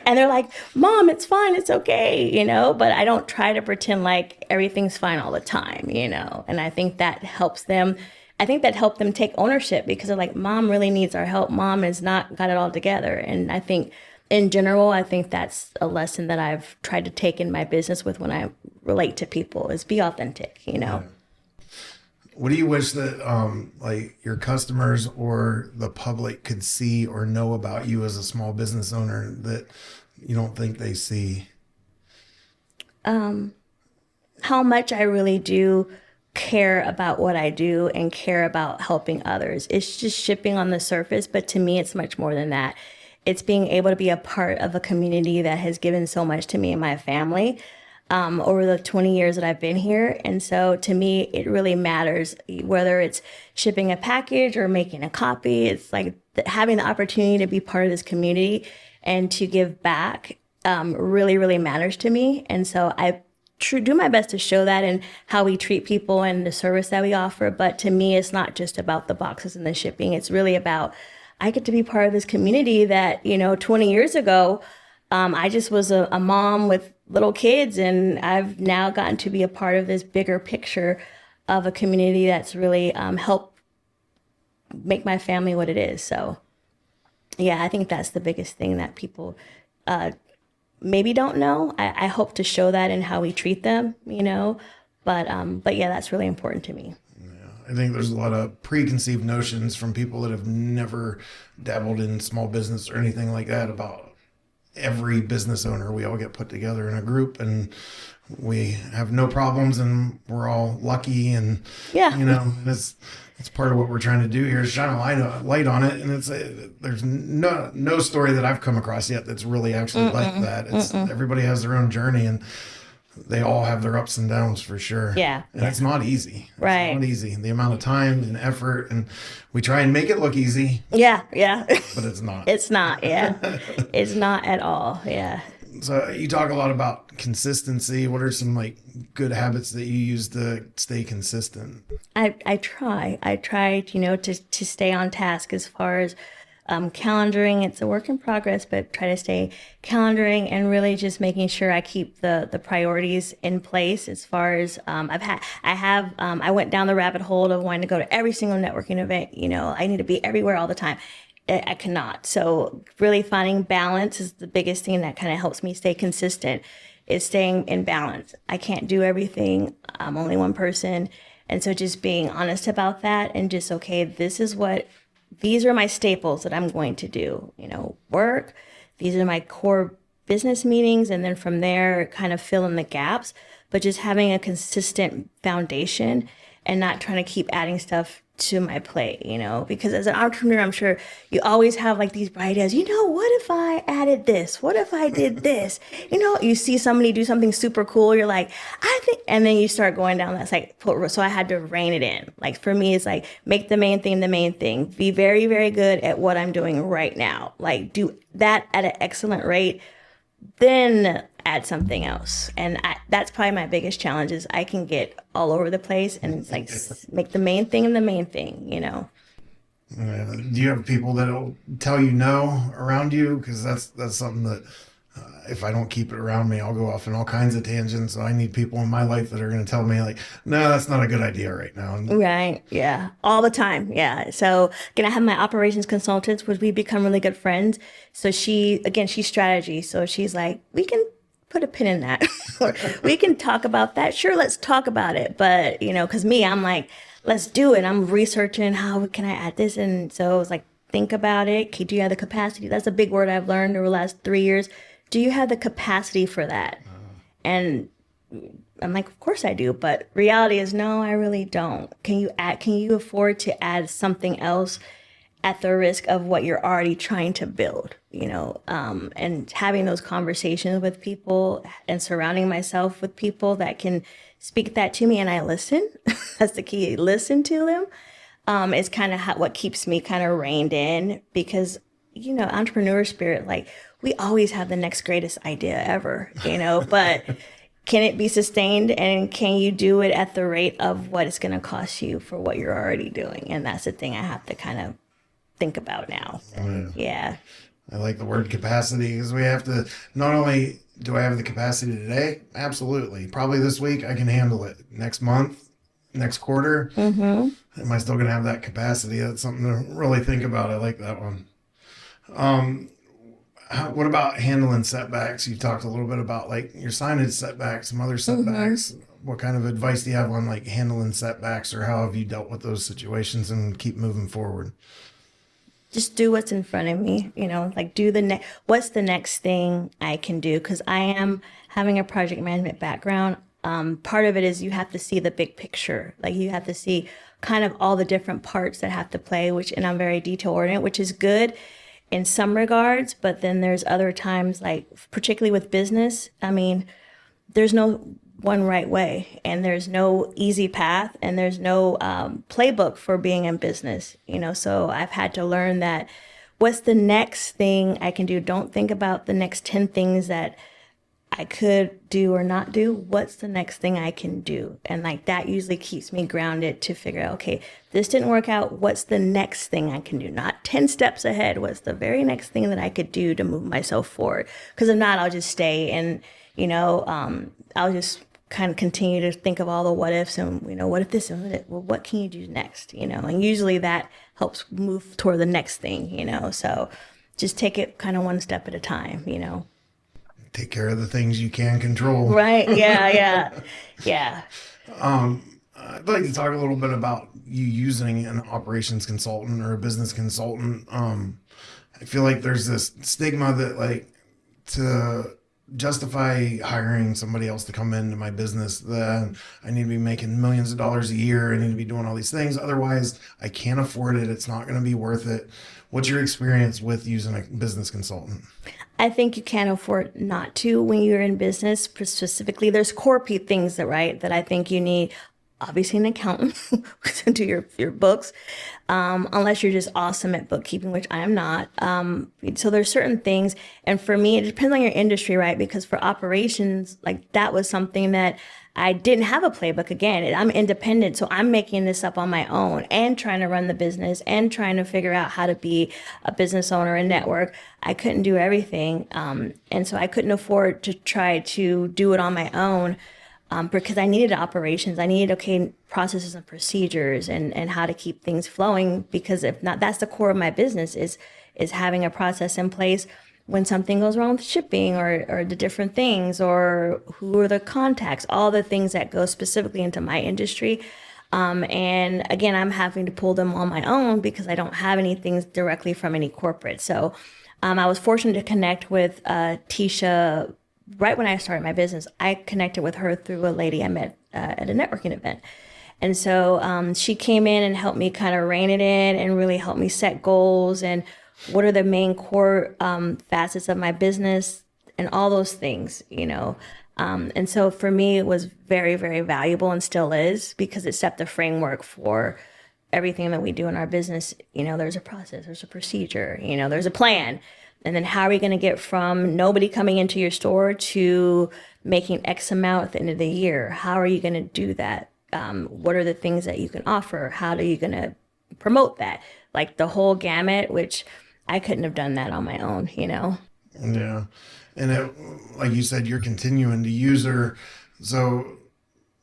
and they're like, Mom, it's fine, it's okay, but I don't try to pretend like everything's fine all the time, and I think that helps them. I think that helped them take ownership, because they're like, Mom really needs our help. Mom has not got it all together. And I think in general, I think that's a lesson that I've tried to take in my business with when I relate to people, is be authentic, Yeah. What do you wish that like your customers or the public could see or know about you as a small business owner that you don't think they see? How much I really do care about what I do and care about helping others. It's just shipping on the surface, but to me, it's much more than that. It's being able to be a part of a community that has given so much to me and my family over the 20 years that I've been here. And so to me, it really matters whether it's shipping a package or making a copy. It's like having the opportunity to be part of this community and to give back really, really matters to me. And so I do my best to show that in how we treat people and the service that we offer. But to me, it's not just about the boxes and the shipping. It's really about, I get to be part of this community that, 20 years ago, I just was a mom with little kids, and I've now gotten to be a part of this bigger picture of a community that's really helped make my family what it is. So yeah, I think that's the biggest thing that people maybe don't know. I hope to show that in how we treat them, but yeah, that's really important to me. I think there's a lot of preconceived notions from people that have never dabbled in small business or anything like that about every business owner. We all get put together in a group and we have no problems and we're all lucky, and it's part of what we're trying to do here is shine a light on it. And there's no story that I've come across yet that's really actually like that. It's everybody has their own journey and they all have their ups and downs for sure. Yeah. And it's not easy. Right. It's not easy. The amount of time and effort, and we try and make it look easy. Yeah. Yeah. But it's not. It's not. Yeah. It's not at all. Yeah. So you talk a lot about consistency. What are some like good habits that you use to stay consistent? I try, to stay on task as far as calendaring. It's a work in progress, but try to stay calendaring and really just making sure I keep the priorities in place. As far as I went down the rabbit hole of wanting to go to every single networking event. I need to be everywhere all the time. I cannot. So really finding balance is the biggest thing that kind of helps me stay consistent, is staying in balance. I can't do everything. I'm only one person. And so just being honest about that and just, okay, these are my staples that I'm going to do, work. These are my core business meetings. And then from there, kind of fill in the gaps, but just having a consistent foundation and not trying to keep adding stuff to my plate, because as an entrepreneur, I'm sure you always have like these bright ideas, what if I added this? What if I did this? You see somebody do something super cool. You're like, I think, and then you start going down that cycle. So I had to rein it in. Like for me, it's like, make the main thing the main thing. Be very, very good at what I'm doing right now. Like do that at an excellent rate, then add something else. And that's probably my biggest challenge, is I can get all over the place, and it's like, make the main thing the main thing, Do you have people that'll tell you no around you? Because that's something that if I don't keep it around me, I'll go off in all kinds of tangents. So I need people in my life that are going to tell me like, no, that's not a good idea right now. Right. Yeah. All the time. Yeah. So again, I have my operations consultants, which we become really good friends. So she's strategy. So she's like, we can put a pin in that. Or we can talk about that. Sure. Let's talk about it. But cause me, I'm like, let's do it. I'm researching how can I add this. And so it's like, think about it. Do you have the capacity? That's a big word I've learned over the last 3 years. Do you have the capacity for that? And I'm like, of course I do. But reality is, no, I really don't. Can you afford to add something else at the risk of what you're already trying to build, and having those conversations with people and surrounding myself with people that can speak that to me and I listen. That's the key. Listen to them. Is kind of what keeps me kind of reined in because, entrepreneur spirit, like we always have the next greatest idea ever, but can it be sustained and can you do it at the rate of what it's going to cost you for what you're already doing? And that's the thing I have to kind of think about now. Yeah. I like the word capacity because we have to, not only do I have the capacity today, absolutely. Probably this week I can handle it. Next month, next quarter, am I still going to have that capacity? That's something to really think about. I like that one. What about handling setbacks? You talked a little bit about like your signage setbacks, some other setbacks. What kind of advice do you have on like handling setbacks, or how have you dealt with those situations and keep moving forward? Just do what's in front of me, like do what's the next thing I can do? Because I am having a project management background. Part of it is you have to see the big picture. Like you have to see kind of all the different parts that have to play, and I'm very detail oriented, which is good in some regards. But then there's other times, like particularly with business, I mean, there's no one right way and there's no easy path and there's no playbook for being in business, so I've had to learn that what's the next thing I can do? Don't think about the next 10 things that I could do or not do. What's the next thing I can do? And like that usually keeps me grounded to figure out, okay, this didn't work out. What's the next thing I can do? Not 10 steps ahead. What's the very next thing that I could do to move myself forward? Because if not, I'll just stay and, I'll just kind of continue to think of all the what ifs and, what if this and well, what can you do next? And usually that helps move toward the next thing, so just take it kind of one step at a time, Take care of the things you can control. Right. Yeah. I'd like to talk a little bit about you using an operations consultant or a business consultant. I feel like there's this stigma that like to justify hiring somebody else to come into my business, that I need to be making millions of dollars a year. I need to be doing all these things. Otherwise, I can't afford it. It's not going to be worth it. What's your experience with using a business consultant? I think you can't afford not to when you're in business. Specifically, there's core things that I think you need. Obviously, an accountant to do your books, unless you're just awesome at bookkeeping, which I am not. So there's certain things, and for me, it depends on your industry, right? Because for operations, like that was something that I didn't have a playbook. Again, I'm independent, so I'm making this up on my own and trying to run the business and trying to figure out how to be a business owner and network. I couldn't do everything, and so I couldn't afford to try to do it on my own. Because I needed operations, I needed processes and procedures and how to keep things flowing. Because if not, that's the core of my business is having a process in place when something goes wrong with shipping or the different things or who are the contacts, all the things that go specifically into my industry. And again, I'm having to pull them on my own because I don't have anything directly from any corporate. So I was fortunate to connect with Tisha. Right when I started my business, I connected with her through a lady I met at a networking event. And so she came in and helped me kind of rein it in and really helped me set goals and what are the main core facets of my business and all those things, And so for me, it was very, very valuable and still is because it set the framework for everything that we do in our business. There's a process, there's a procedure, there's a plan. And then how are we going to get from nobody coming into your store to making X amount at the end of the year? How are you going to do that? What are the things that you can offer? How are you going to promote that? Like the whole gamut, which I couldn't have done that on my own, Yeah. And like you said, you're continuing to use her. So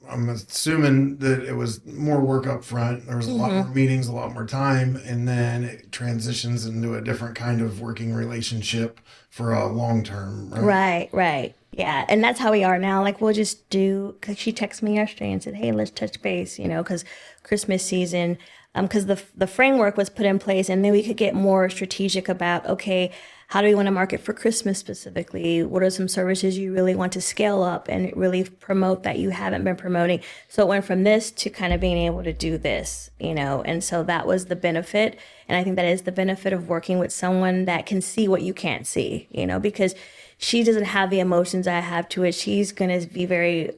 I'm assuming that it was more work up front. There was a lot more meetings, a lot more time, and then it transitions into a different kind of working relationship for a long term. Right. Yeah. And that's how we are now. Like we'll just do, cause she texted me yesterday and said, hey, let's touch base, because Christmas season, because the framework was put in place, and then we could get more strategic about, okay, how do we want to market for Christmas specifically? What are some services you really want to scale up and really promote that you haven't been promoting? So it went from this to kind of being able to do this, and so that was the benefit. And I think that is the benefit of working with someone that can see what you can't see, because she doesn't have the emotions I have to it. She's going to be very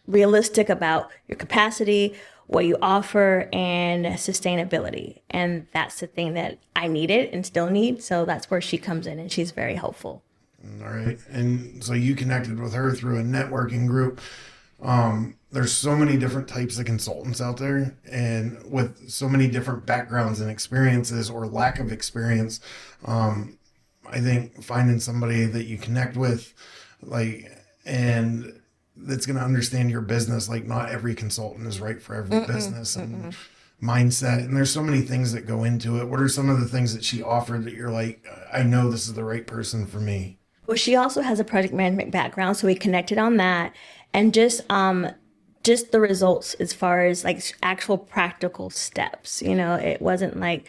realistic about your capacity, what you offer, and sustainability. And that's the thing that I needed and still need. So that's where she comes in, and she's very helpful. All right. And so you connected with her through a networking group. There's so many different types of consultants out there, and with so many different backgrounds and experiences or lack of experience. I think finding somebody that you connect with, and that's going to understand your business. Like, not every consultant is right for every business and mindset. And there's so many things that go into it. What are some of the things that she offered that you're like, I know this is the right person for me? Well, she also has a project management background, so we connected on that, and just the results as far as like actual practical steps. It wasn't like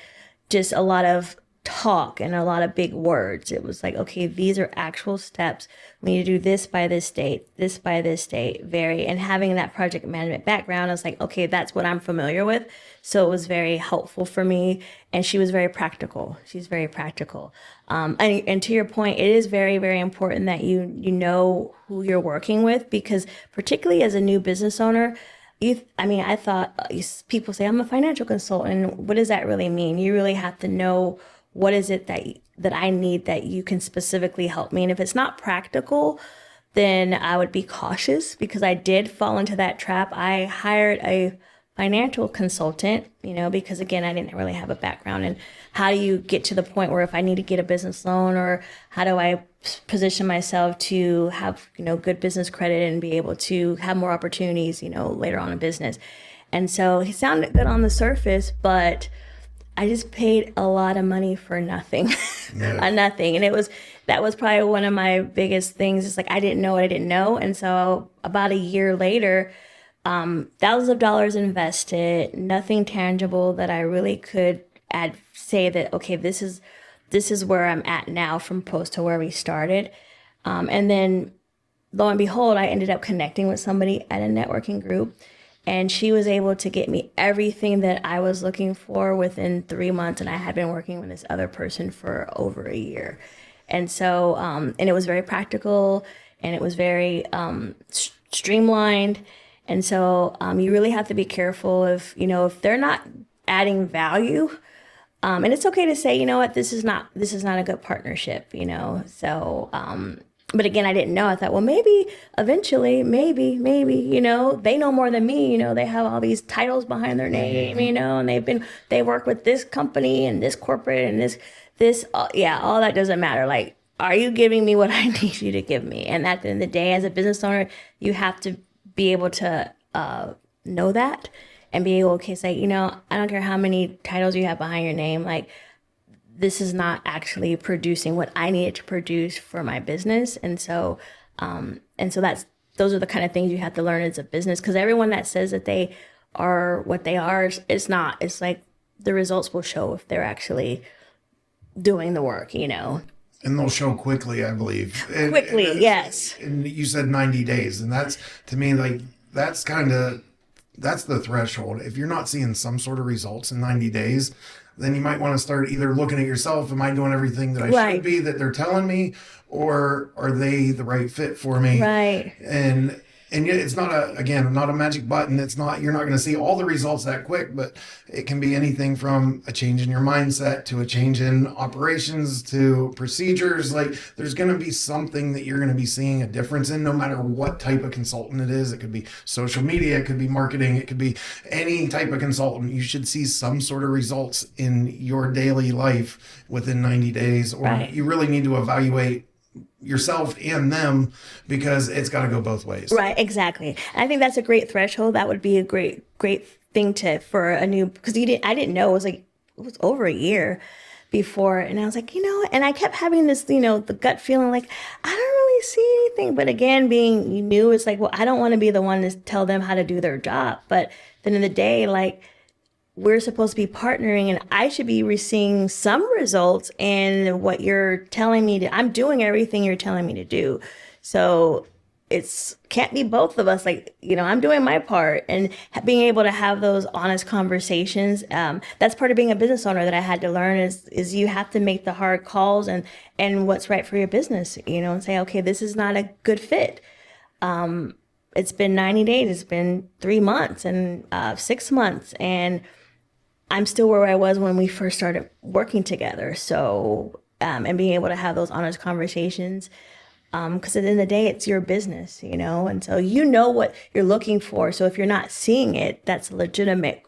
just a lot of talk and a lot of big words. It was like, okay, these are actual steps. We need to do this by this date, this by this date, and having that project management background, I was like, okay, that's what I'm familiar with. So it was very helpful for me. And she was very practical. She's very practical. And to your point, it is very, very important that you know who you're working with, because particularly as a new business owner, I thought people say I'm a financial consultant. What does that really mean? You really have to know what is it that I need that you can specifically help me. And if it's not practical, then I would be cautious, because I did fall into that trap. I hired a financial consultant, because again, I didn't really have a background in how do you get to the point where if I need to get a business loan, or how do I position myself to have, good business credit and be able to have more opportunities, later on in business. And so he sounded good on the surface, but I just paid a lot of money for nothing, nothing. And that was probably one of my biggest things. It's like, I didn't know what I didn't know. And so about a year later, thousands of dollars invested, nothing tangible that I really could say that, okay, this is where I'm at now from opposed to where we started. And then lo and behold, I ended up connecting with somebody at a networking group. And she was able to get me everything that I was looking for within 3 months. And I had been working with this other person for over a year. And so, and it was very practical, and it was very streamlined. And so you really have to be careful if they're not adding value. And it's okay to say, you know what, this is not a good partnership, So, but again, I didn't know. I thought, well, maybe eventually, maybe, they know more than me. They have all these titles behind their name, and they work with this company and this corporate and this, all that doesn't matter. Like, are you giving me what I need you to give me? And at the end of the day, as a business owner, you have to be able to know that and be able to say, I don't care how many titles you have behind your name, like, this is not actually producing what I needed to produce for my business. And so those are the kind of things you have to learn as a business, because everyone that says that they are what they are, it's not. It's like the results will show if they're actually doing the work, And they'll show quickly, I believe. Quickly, yes. And you said 90 days. And that's, to me, like, that's the threshold. If you're not seeing some sort of results in 90 days, then you might want to start either looking at yourself. Am I doing everything that I should be, that they're telling me, or are they the right fit for me? Right. And yet it's not a magic button. You're not going to see all the results that quick, but it can be anything from a change in your mindset to a change in operations to procedures. Like, there's going to be something that you're going to be seeing a difference in, no matter what type of consultant it is. It could be social media, it could be marketing, it could be any type of consultant. You should see some sort of results in your daily life within 90 days, or you really need to evaluate yourself and them, because it's got to go both ways. Right, exactly. I think that's a great threshold. That would be a great thing for a new, because I didn't know it was over a year before, and I was like, and I kept having this, the gut feeling like I don't really see anything. But again, being new, it's like, well, I don't want to be the one to tell them how to do their job. But at the end of the day, like, we're supposed to be partnering and I should be receiving some results, and what you're telling me to, I'm doing everything you're telling me to do. So it's can't be both of us. Like, I'm doing my part, and being able to have those honest conversations. That's part of being a business owner that I had to learn is you have to make the hard calls and what's right for your business, and say, okay, this is not a good fit. It's been 90 days, it's been 3 months and 6 months, and I'm still where I was when we first started working together. So, and being able to have those honest conversations, because at the end of the day, it's your business, and so what you're looking for. So if you're not seeing it, that's a legitimate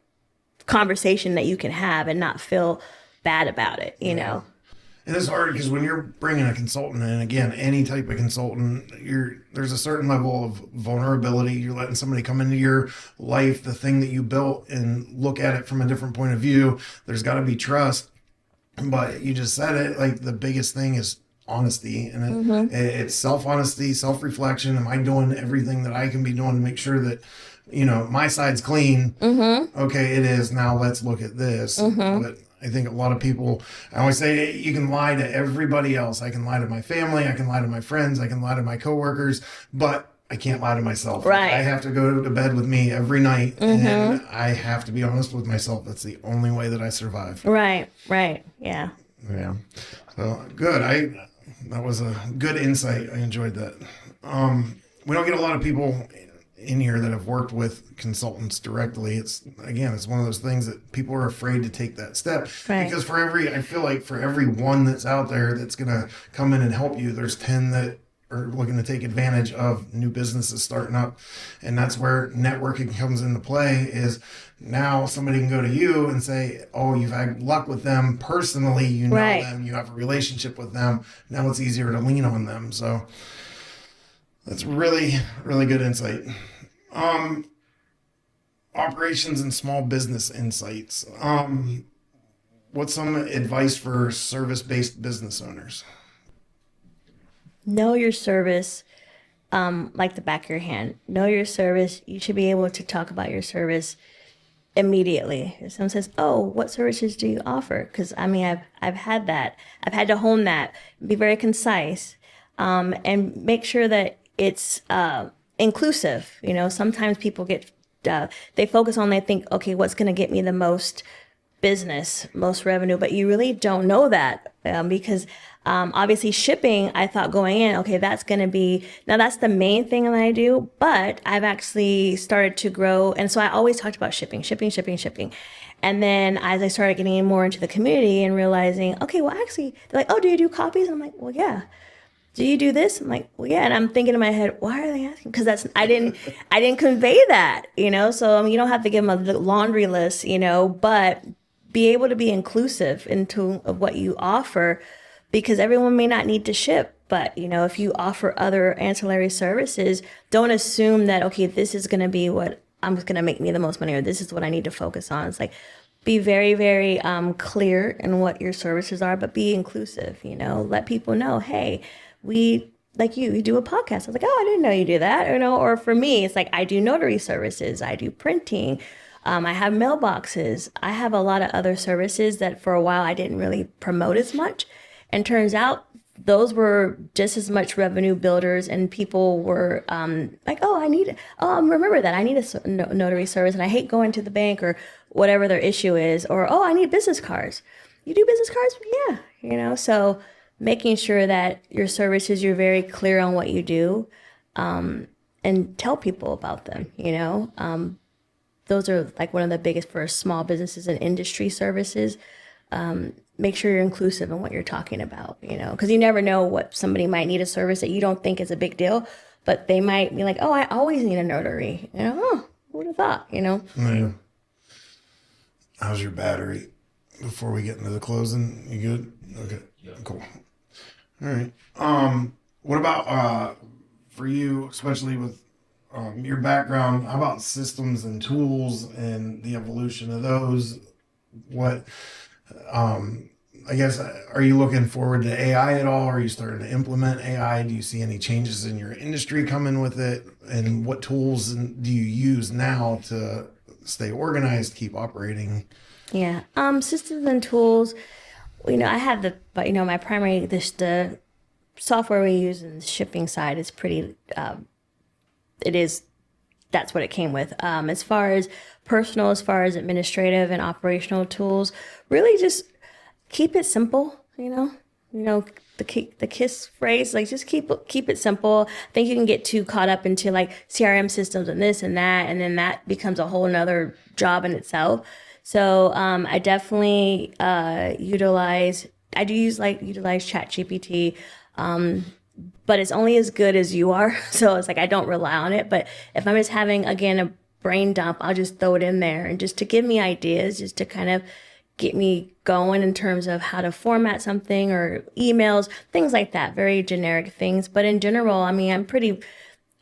conversation that you can have and not feel bad about it, know. And it's hard because when you're bringing a consultant in, again, any type of consultant, there's a certain level of vulnerability. You're letting somebody come into your life, the thing that you built, and look at it from a different point of view. There's got to be trust. But you just said it, like the biggest thing is honesty. And it's self-honesty, self-reflection. Am I doing everything that I can be doing to make sure that, my side's clean? Okay, it is. Now let's look at this. But I think a lot of people, I always say, you can lie to everybody else. I can lie to my family. I can lie to my friends. I can lie to my coworkers, but I can't lie to myself. Right. I have to go to bed with me every night, and I have to be honest with myself. That's the only way that I survive. Right. Yeah. Yeah. So good. That was a good insight. I enjoyed that. We don't get a lot of people in here that have worked with consultants directly. It's one of those things that people are afraid to take that step, because I feel like for every one that's out there that's going to come in and help you, there's 10 that are looking to take advantage of new businesses starting up. And that's where networking comes into play. Is now somebody can go to you and say, oh, you've had luck with them personally, know them, you have a relationship with them. Now it's easier to lean on them. So that's really, really good insight. Operations and small business insights. What's some advice for service-based business owners? Know your service like the back of your hand. Know your service. You should be able to talk about your service immediately. If someone says, oh, what services do you offer? Because I've had that. I've had to hone that. Be very concise, and make sure that it's inclusive. Sometimes people get they focus on, they think, okay, what's going to get me the most business, most revenue, but you really don't know that, because obviously shipping, I thought going in, okay, that's going to be, now that's the main thing that I do, but I've actually started to grow. And so I always talked about shipping. And then as I started getting more into the community and realizing, okay, well, actually, they're like, oh, do you do copies? And I'm like, well, yeah. Do you do this? I'm like, well, yeah. And I'm thinking in my head, why are they asking? Because I didn't convey that, So you don't have to give them a laundry list, but be able to be inclusive into what you offer, because everyone may not need to ship. But, if you offer other ancillary services, don't assume that, okay, this is going to be what I'm going to make me the most money, or this is what I need to focus on. It's like, be very, very clear in what your services are, but be inclusive, let people know, hey, we, like you do a podcast. I was like, oh, I didn't know you do that, or for me, it's like, I do notary services, I do printing, I have mailboxes, I have a lot of other services that for a while I didn't really promote as much. And turns out those were just as much revenue builders, and people were like, oh, remember that I need a notary service, and I hate going to the bank or whatever their issue is, or, oh, I need business cards. You do business cards? Yeah, so making sure that your services, you're very clear on what you do, and tell people about them, those are like one of the biggest for small businesses and industry services. Make sure you're inclusive in what you're talking about, because you never know what somebody might need, a service that you don't think is a big deal, but they might be like, oh, I always need a notary, oh, who would have thought, Yeah. How's your battery before we get into the closing? You good? Okay. Yeah. Cool. All right. What about for you, especially with your background? How about systems and tools and the evolution of those? What, I guess, are you looking forward to AI at all? Are you starting to implement AI? Do you see any changes in your industry coming with it? And what tools do you use now to stay organized, keep operating? Yeah. Systems and tools. I have my primary, the software we use in the shipping side is pretty, that's what it came with. As far as personal, as far as administrative and operational tools, really just keep it simple, the KISS phrase, like just keep it simple. I think you can get too caught up into like CRM systems and this and that, and then that becomes a whole nother job in itself. So I definitely utilize ChatGPT, but it's only as good as you are. So it's like I don't rely on it. But if I'm just having, again, a brain dump, I'll just throw it in there and just to give me ideas, just to kind of get me going in terms of how to format something or emails, things like that, very generic things. But in general, I mean, I'm pretty,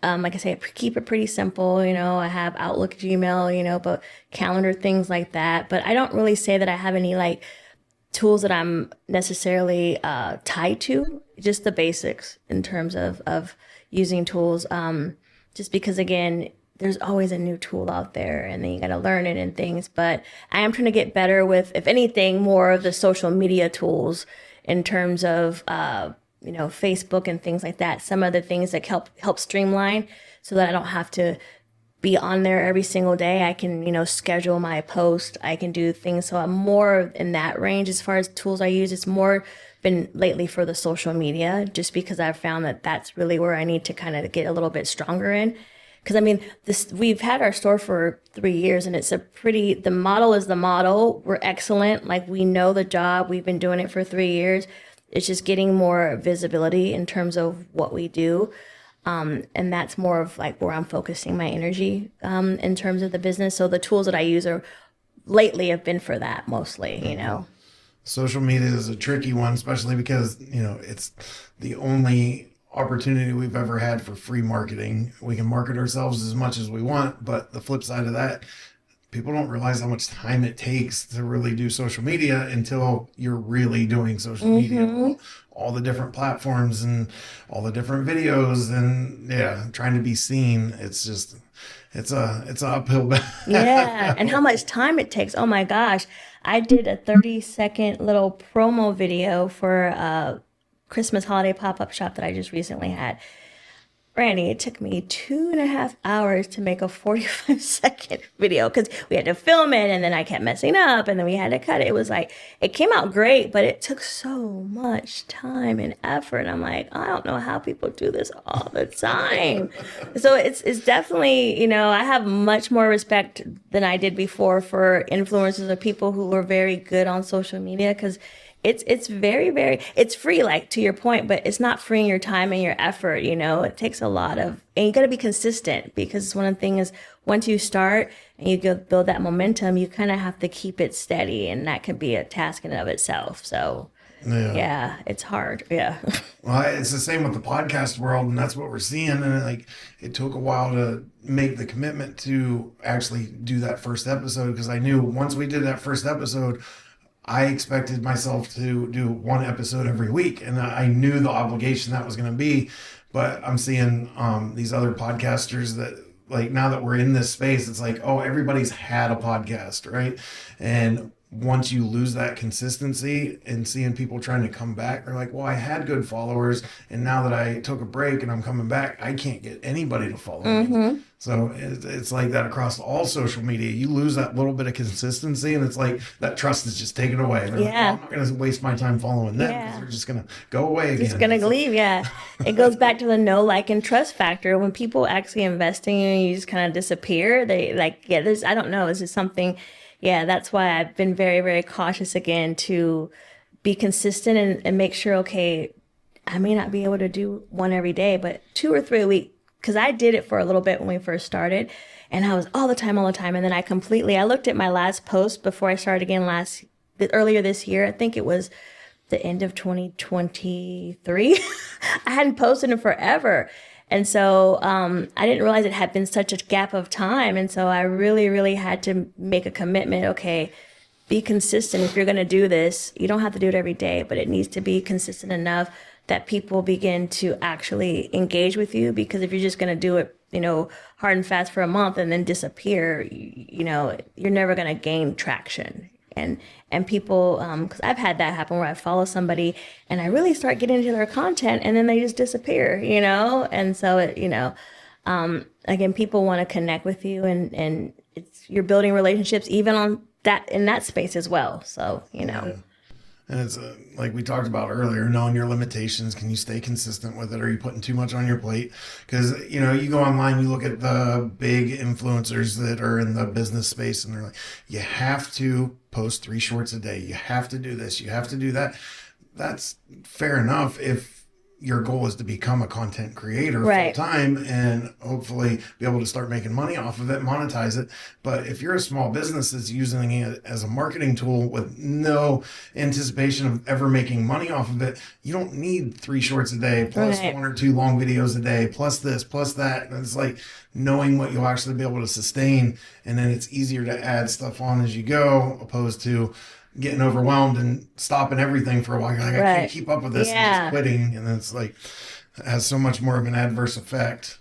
like I say, I keep it pretty simple. I have Outlook, Gmail, but calendar, things like that. But I don't really say that I have any like tools that I'm necessarily tied to, just the basics in terms of using tools. Just because, again, there's always a new tool out there and then you got to learn it and things. But I am trying to get better with, if anything, more of the social media tools in terms of, Facebook and things like that. Some of the things that help streamline so that I don't have to be on there every single day. I can, schedule my post. I can do things. So I'm more in that range as far as tools I use. It's more been lately for the social media, just because I've found that that's really where I need to kind of get a little bit stronger in. Because I mean, we've had our store for 3 years and the model is the model. We're excellent. Like, we know the job. We've been doing it for 3 years. It's just getting more visibility in terms of what we do. And that's more of like where I'm focusing my energy in terms of the business. So the tools that I use lately have been for that mostly, Social media is a tricky one, especially because, it's the only opportunity we've ever had for free marketing. We can market ourselves as much as we want, but the flip side of that, people don't realize how much time it takes to really do social media until you're really doing social media. All the different platforms and all the different videos and trying to be seen. It's just, it's an uphill battle. Yeah. And how much time it takes. Oh my gosh. I did a 30-second little promo video for a Christmas holiday pop-up shop that I just recently had. Randy, it took me 2.5 hours to make a 45-second video because we had to film it and then I kept messing up and then we had to cut it. It was like, it came out great, but it took so much time and effort. I'm like, I don't know how people do this all the time. So it's definitely, I have much more respect than I did before for influencers or people who are very good on social media, because it's very, very, it's free, like to your point, but it's not freeing your time and your effort. It takes a lot of, and you got to be consistent, because one of the things is once you start and you go build that momentum, you kind of have to keep it steady, and that can be a task in and of itself. So yeah, it's hard. Yeah. Well, it's the same with the podcast world, and that's what we're seeing. And it took a while to make the commitment to actually do that first episode, because I knew once we did that first episode, I expected myself to do one episode every week, and I knew the obligation that was going to be. But I'm seeing these other podcasters that, like, now that we're in this space, it's like, oh, everybody's had a podcast, right? And once you lose that consistency and seeing people trying to come back, they're like, well, I had good followers, and now that I took a break and I'm coming back, I can't get anybody to follow me. So it's like that across all social media. You lose that little bit of consistency, and it's like that trust is just taken away. They're like, oh, I'm not going to waste my time following them, because they're just going to go away again. Just going to leave, It goes back to the know, like, and trust factor. When people actually invest in you and you just kind of disappear, they I don't know, this is something. Yeah, that's why I've been very, very cautious again to be consistent and make sure, okay, I may not be able to do one every day, but 2 or 3 a week, because I did it for a little bit when we first started, and I was all the time. And then I looked at my last post before I started again earlier this year. I think it was the end of 2023. I hadn't posted in forever. And so I didn't realize it had been such a gap of time. And so I really, really had to make a commitment. Okay, be consistent. If you're going to do this, you don't have to do it every day, but it needs to be consistent enough that people begin to actually engage with you. Because if you're just going to do it, hard and fast for a month and then disappear, you're never going to gain traction. And people, because I've had that happen where I follow somebody and I really start getting into their content and then they just disappear, and so again, people want to connect with you, and you're building relationships even in that space as well. So Yeah. And it's like we talked about earlier, knowing your limitations. Can you stay consistent with it? Are you putting too much on your plate? Because, you go online, you look at the big influencers that are in the business space, and they're like, you have to post 3 shorts a day. You have to do this. You have to do that. That's fair enough if your goal is to become a content creator right. full time and hopefully be able to start making money off of it, monetize it. But if you're a small business that's using it as a marketing tool with no anticipation of ever making money off of it, you don't need 3 shorts a day plus Right. 1 or 2 long videos a day, plus this, plus that. And it's like knowing what you'll actually be able to sustain. And then it's easier to add stuff on as you go, opposed to getting overwhelmed and stopping everything for a while. You're like, I can't keep up with this, and just quitting. And it's like, it has so much more of an adverse effect.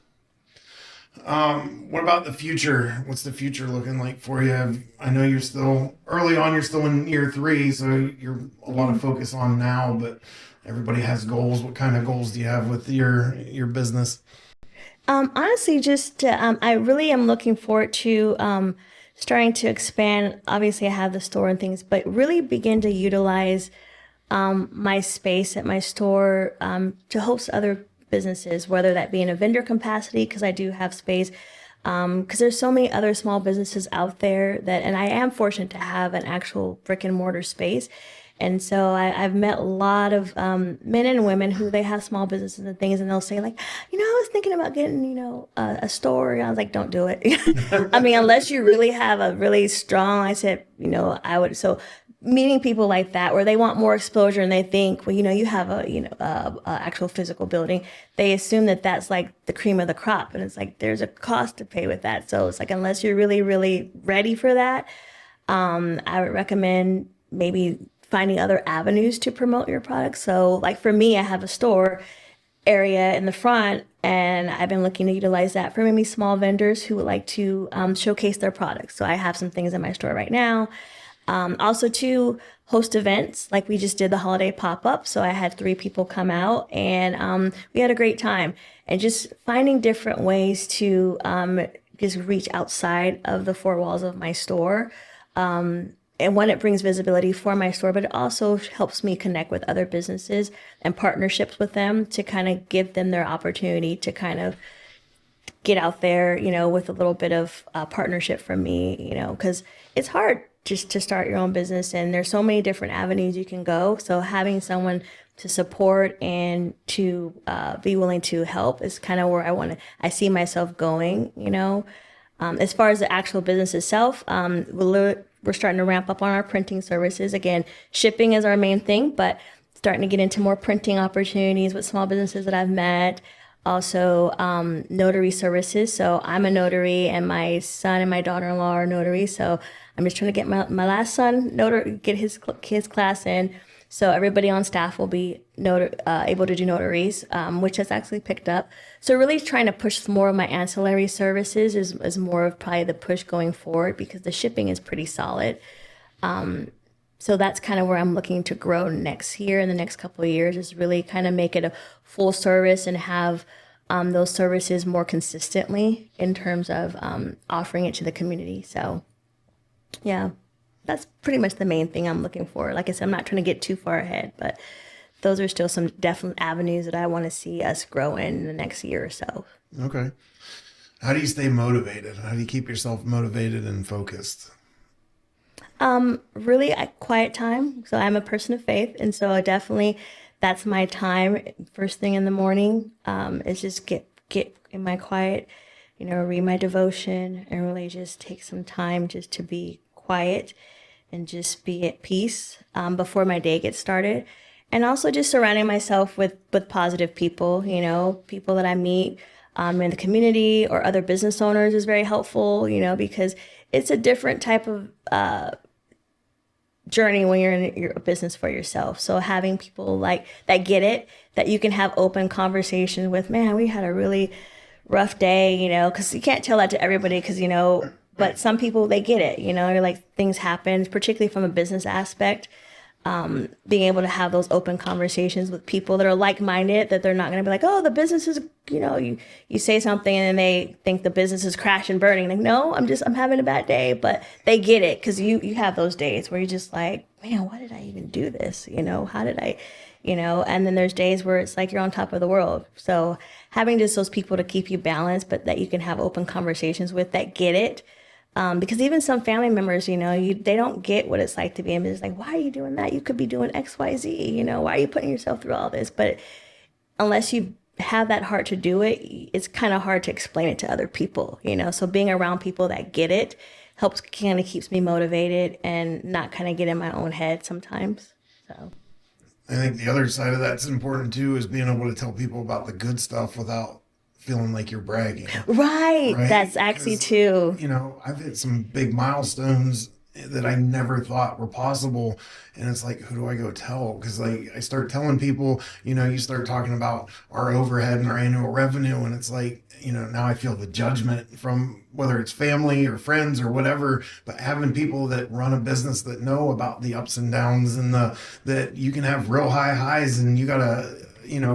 What about the future? What's the future looking like for you? I know you're still early on, you're still in year 3, so you're a lot of focus on now, but everybody has goals. What kind of goals do you have with your business? Honestly, just I really am looking forward to starting to expand. Obviously, I have the store and things, but really begin to utilize my space at my store to host other businesses, whether that be in a vendor capacity, because I do have space. Because there's so many other small businesses out there and I am fortunate to have an actual brick and mortar space. And so I've met a lot of men and women who they have small businesses and things, and they'll say like, I was thinking about getting, a store. And I was like, don't do it. I mean, unless you really have a really strong, I said, I would. So meeting people like that, where they want more exposure and they think, well, you have a actual physical building, they assume that that's like the cream of the crop. And it's like, there's a cost to pay with that. So it's like, unless you're really, really ready for that, I would recommend maybe finding other avenues to promote your products. So like for me, I have a store area in the front, and I've been looking to utilize that for maybe small vendors who would like to showcase their products. So I have some things in my store right now. Also to host events, like we just did the holiday pop-up. So I had 3 people come out, and we had a great time. And just finding different ways to just reach outside of the 4 walls of my store. And one, it brings visibility for my store, but it also helps me connect with other businesses and partnerships with them to kind of give them their opportunity to kind of get out there, with a little bit of partnership from me, because it's hard just to start your own business, and there's so many different avenues you can go. So having someone to support and to be willing to help is kind of where I see myself going, As far as the actual business itself, we're starting to ramp up on our printing services. Again, shipping is our main thing, but starting to get into more printing opportunities with small businesses that I've met. Also, notary services. So I'm a notary, and my son and my daughter-in-law are notaries. So I'm just trying to get my last son get his class in. So everybody on staff will be able to do notaries, which has actually picked up. So really trying to push more of my ancillary services is more of probably the push going forward, because the shipping is pretty solid. So that's kind of where I'm looking to grow next year, in the next couple of years, is really kind of make it a full service and have those services more consistently in terms of offering it to the community. So yeah. That's pretty much the main thing I'm looking for. Like I said, I'm not trying to get too far ahead, but those are still some definite avenues that I want to see us grow in the next year or so. Okay. How do you stay motivated? How do you keep yourself motivated and focused? Really at quiet time. So I'm a person of faith. And so definitely that's my time first thing in the morning, is just get in my quiet, read my devotion, and really just take some time just to be quiet and just be at peace before my day gets started. And also just surrounding myself with positive people, people that I meet in the community or other business owners is very helpful, because it's a different type of journey when you're in your business for yourself. So having people like that get it, that you can have open conversation with, man, we had a really rough day, because you can't tell that to everybody because, but some people, they get it, you're like things happen, particularly from a business aspect. Being able to have those open conversations with people that are like-minded, that they're not going to be like, oh, the business is, you say something and then they think the business is crash and burning. Like, no, I'm having a bad day, but they get it. Cause you have those days where you're just like, man, why did I even do this? How did I, and then there's days where it's like you're on top of the world. So having just those people to keep you balanced, but that you can have open conversations with that get it. Because even some family members, they don't get what it's like to be in business. Like, why are you doing that? You could be doing X, Y, Z. Why are you putting yourself through all this? But unless you have that heart to do it, it's kind of hard to explain it to other people. So being around people that get it helps, kind of keeps me motivated and not kind of get in my own head sometimes. So I think the other side of that's important too is being able to tell people about the good stuff without feeling like you're bragging. Right. That's actually too. I've hit some big milestones that I never thought were possible. And it's like, who do I go tell? Because like I start telling people, you start talking about our overhead and our annual revenue. And it's like, now I feel the judgment from whether it's family or friends or whatever, but having people that run a business that know about the ups and downs and that you can have real high highs and you gotta,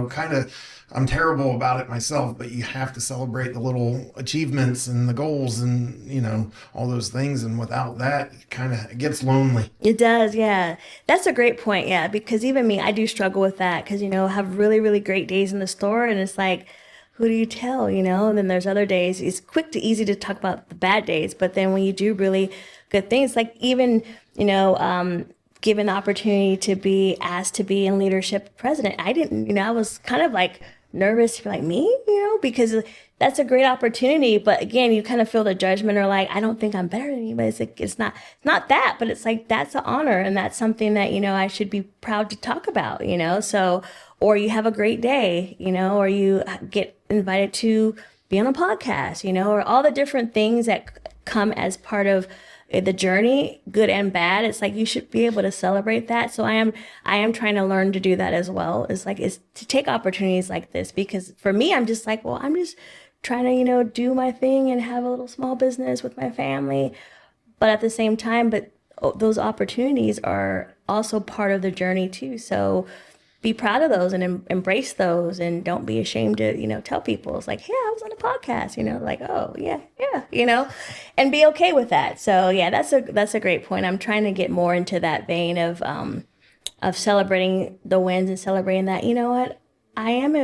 kind of, I'm terrible about it myself, but you have to celebrate the little achievements and the goals and, all those things. And without that, it gets lonely. It does. Yeah. That's a great point. Yeah. Because even me, I do struggle with that because, I have really, really great days in the store. And it's like, who do you tell, And then there's other days. It's easy to talk about the bad days. But then when you do really good things, like even, given the opportunity to be asked to be in leadership president, I didn't, I was kind of like, nervous to be like me, because that's a great opportunity. But again, you kind of feel the judgment or like, I don't think I'm better than you, but it's like, it's not that, but it's like, that's an honor. And that's something that, I should be proud to talk about, so, or you have a great day, or you get invited to be on a podcast, or all the different things that come as part of the journey, good and bad. It's like you should be able to celebrate that. So I am trying to learn to do that as well. It's to take opportunities like this, because for me, I'm just like, well, I'm just trying to, do my thing and have a little small business with my family. But at the same time, those opportunities are also part of the journey too. So be proud of those and embrace those, and don't be ashamed to, tell people. It's like, yeah, I was on a podcast, like, oh yeah, and be okay with that. So yeah, that's a great point. I'm trying to get more into that vein of celebrating the wins and celebrating that, what, I am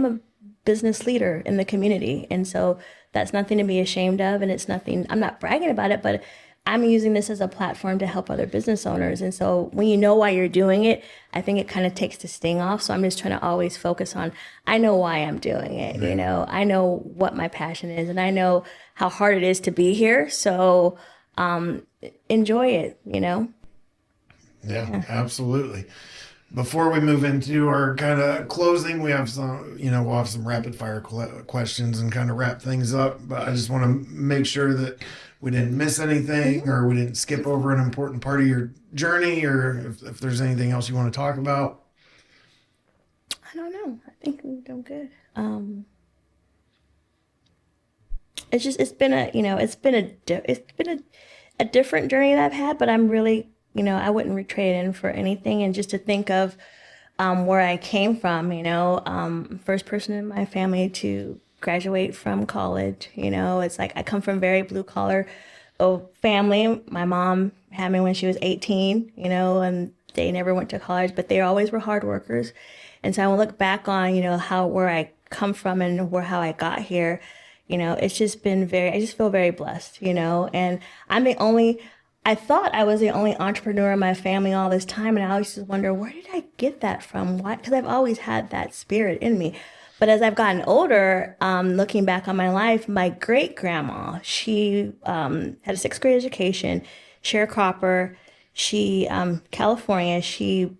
a business leader in the community. And so that's nothing to be ashamed of. And it's nothing, I'm not bragging about it, but I'm using this as a platform to help other business owners. And so when you know why you're doing it, I think it kind of takes the sting off. So I'm just trying to always focus on, I know why I'm doing it. I know what my passion is, and I know how hard it is to be here. So enjoy it, Yeah, absolutely. Before we move into our kind of closing, we have some, we'll have some rapid fire questions and kind of wrap things up. But I just want to make sure that we didn't miss anything or we didn't skip over an important part of your journey, or if there's anything else you want to talk about. I don't know. I think we've done good. It's been a different journey that I've had, but I'm really, I wouldn't trade it in for anything. And just to think of where I came from, first person in my family to graduate from college, it's like I come from very blue collar family. My mom had me when she was 18, and they never went to college, but they always were hard workers. And so I will look back on, where I come from and how I got here. It's just been I just feel very blessed, and I thought I was the only entrepreneur in my family all this time. And I always just wonder, where did I get that from? Why? Because I've always had that spirit in me. But as I've gotten older, looking back on my life, my great grandma, she had a 6th grade education, sharecropper. She, California, she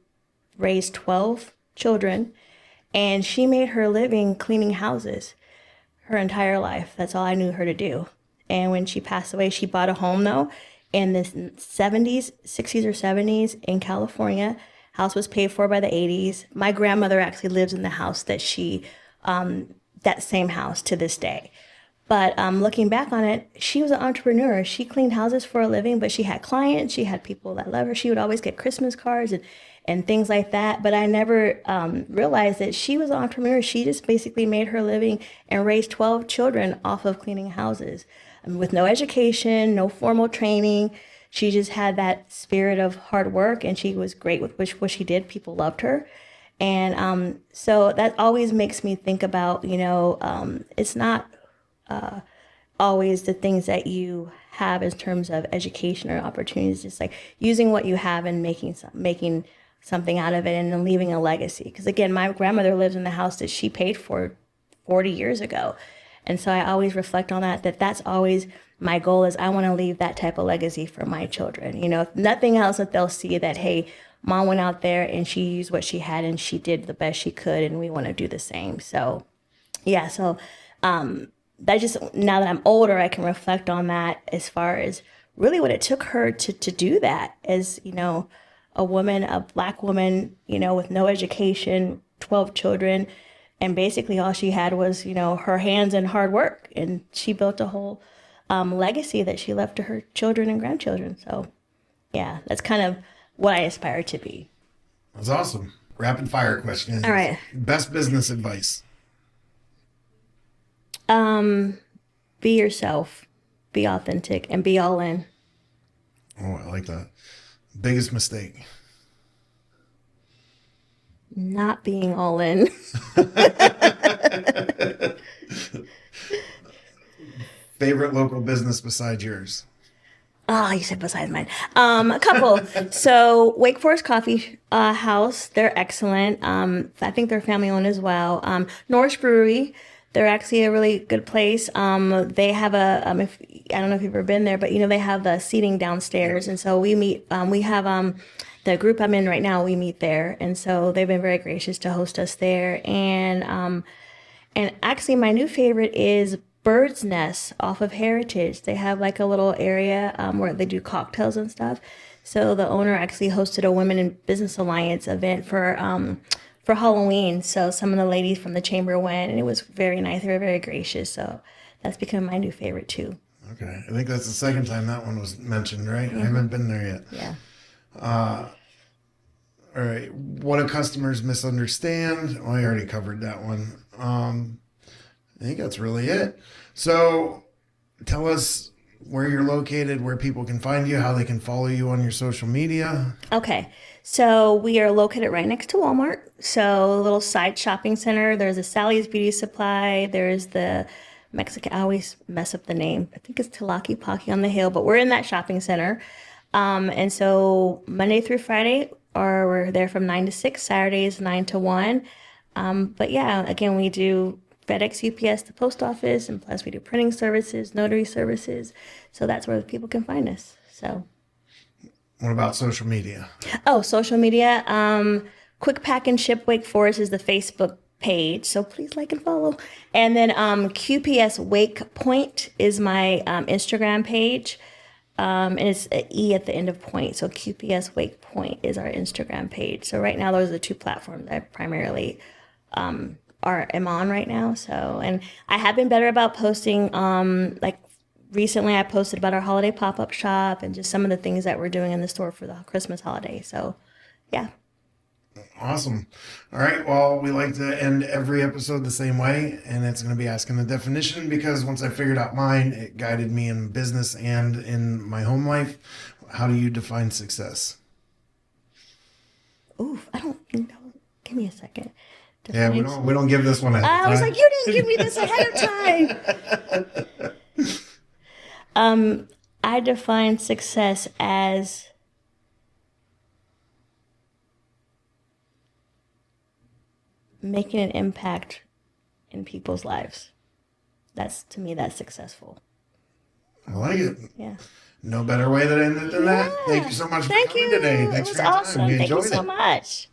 raised 12 children, and she made her living cleaning houses her entire life. That's all I knew her to do. And when she passed away, she bought a home though in the 60s or 70s in California. House was paid for by the 80s. My grandmother actually lives in the house that she that same house to this day. But looking back on it, she was an entrepreneur. She cleaned houses for a living, but she had clients. She had people that love her. She would always get Christmas cards and things like that. But I never realized that she was an entrepreneur. She just basically made her living and raised 12 children off of cleaning houses. With no education, no formal training. She just had that spirit of hard work, and she was great with what she did. People loved her. And so that always makes me think about, it's not always the things that you have in terms of education or opportunities, just like using what you have and making something out of it and then leaving a legacy. Because again, my grandmother lives in the house that she paid for 40 years ago. And so I always reflect on that's always my goal is I want to leave that type of legacy for my children. If nothing else, that they'll see that, hey, mom went out there and she used what she had and she did the best she could, and we want to do the same. So, yeah, that just, now that I'm older, I can reflect on that as far as really what it took her to do that as, a woman, a Black woman, with no education, 12 children. And basically all she had was, her hands and hard work. And she built a whole legacy that she left to her children and grandchildren. So, yeah, that's kind of what I aspire to be. That's awesome. Rapid fire question. All right. Best business advice. Be yourself, be authentic, and be all in. Oh, I like that. Biggest mistake. Not being all in. Favorite local business besides yours? Oh, you said besides mine. A couple. So Wake Forest Coffee House, they're excellent. I think they're family owned as well. Norris Brewery, they're actually a really good place. They have I don't know if you've ever been there, but they have the seating downstairs, and so we meet. We have the group I'm in right now. We meet there, and so they've been very gracious to host us there. And actually, my new favorite is Bird's Nest off of Heritage. They have like a little area where they do cocktails and stuff. So the owner actually hosted a Women in Business Alliance event for Halloween. So some of the ladies from the chamber went, and it was very nice. They were very gracious. So that's become my new favorite too. Okay. I think that's the second time that one was mentioned, right? Mm-hmm. I haven't been there yet. Yeah. All right. What do customers misunderstand? Oh, I already covered that one. I think that's really it. So tell us where you're located, where people can find you, how they can follow you on your social media. Okay. So we are located right next to Walmart. So a little side shopping center. There's a Sally's Beauty Supply. There's the Mexican, I always mess up the name. I think it's Tilaki Paki on the Hill, but we're in that shopping center. And so Monday through Friday, or we're there from 9 to 6, Saturdays 9 to 1. But yeah, again, we do FedEx, UPS, the post office, and plus we do printing services, notary services. So that's where people can find us. So. What about social media? Oh, social media. Qwik Pack and Ship Wake Forest is the Facebook page. So please like and follow. And then QPS Wake Point is my Instagram page. And it's an E at the end of point. So QPS Wake Point is our Instagram page. So right now, those are the two platforms I primarily am on right now. So, and I have been better about posting, like recently I posted about our holiday pop-up shop and just some of the things that we're doing in the store for the Christmas holiday. So, yeah. Awesome. All right. Well, we like to end every episode the same way, and it's going to be asking the definition because once I figured out mine, it guided me in business and in my home life. How do you define success? Oof, I don't know. Give me a second. Yeah, we don't give this one ahead of time. I was like, you didn't give me this ahead of time. I define success as making an impact in people's lives. To me, that's successful. I like it. Yeah. No better way to end it than that. Thank you so much for coming today. Thanks for your time. Awesome. Thank you so much.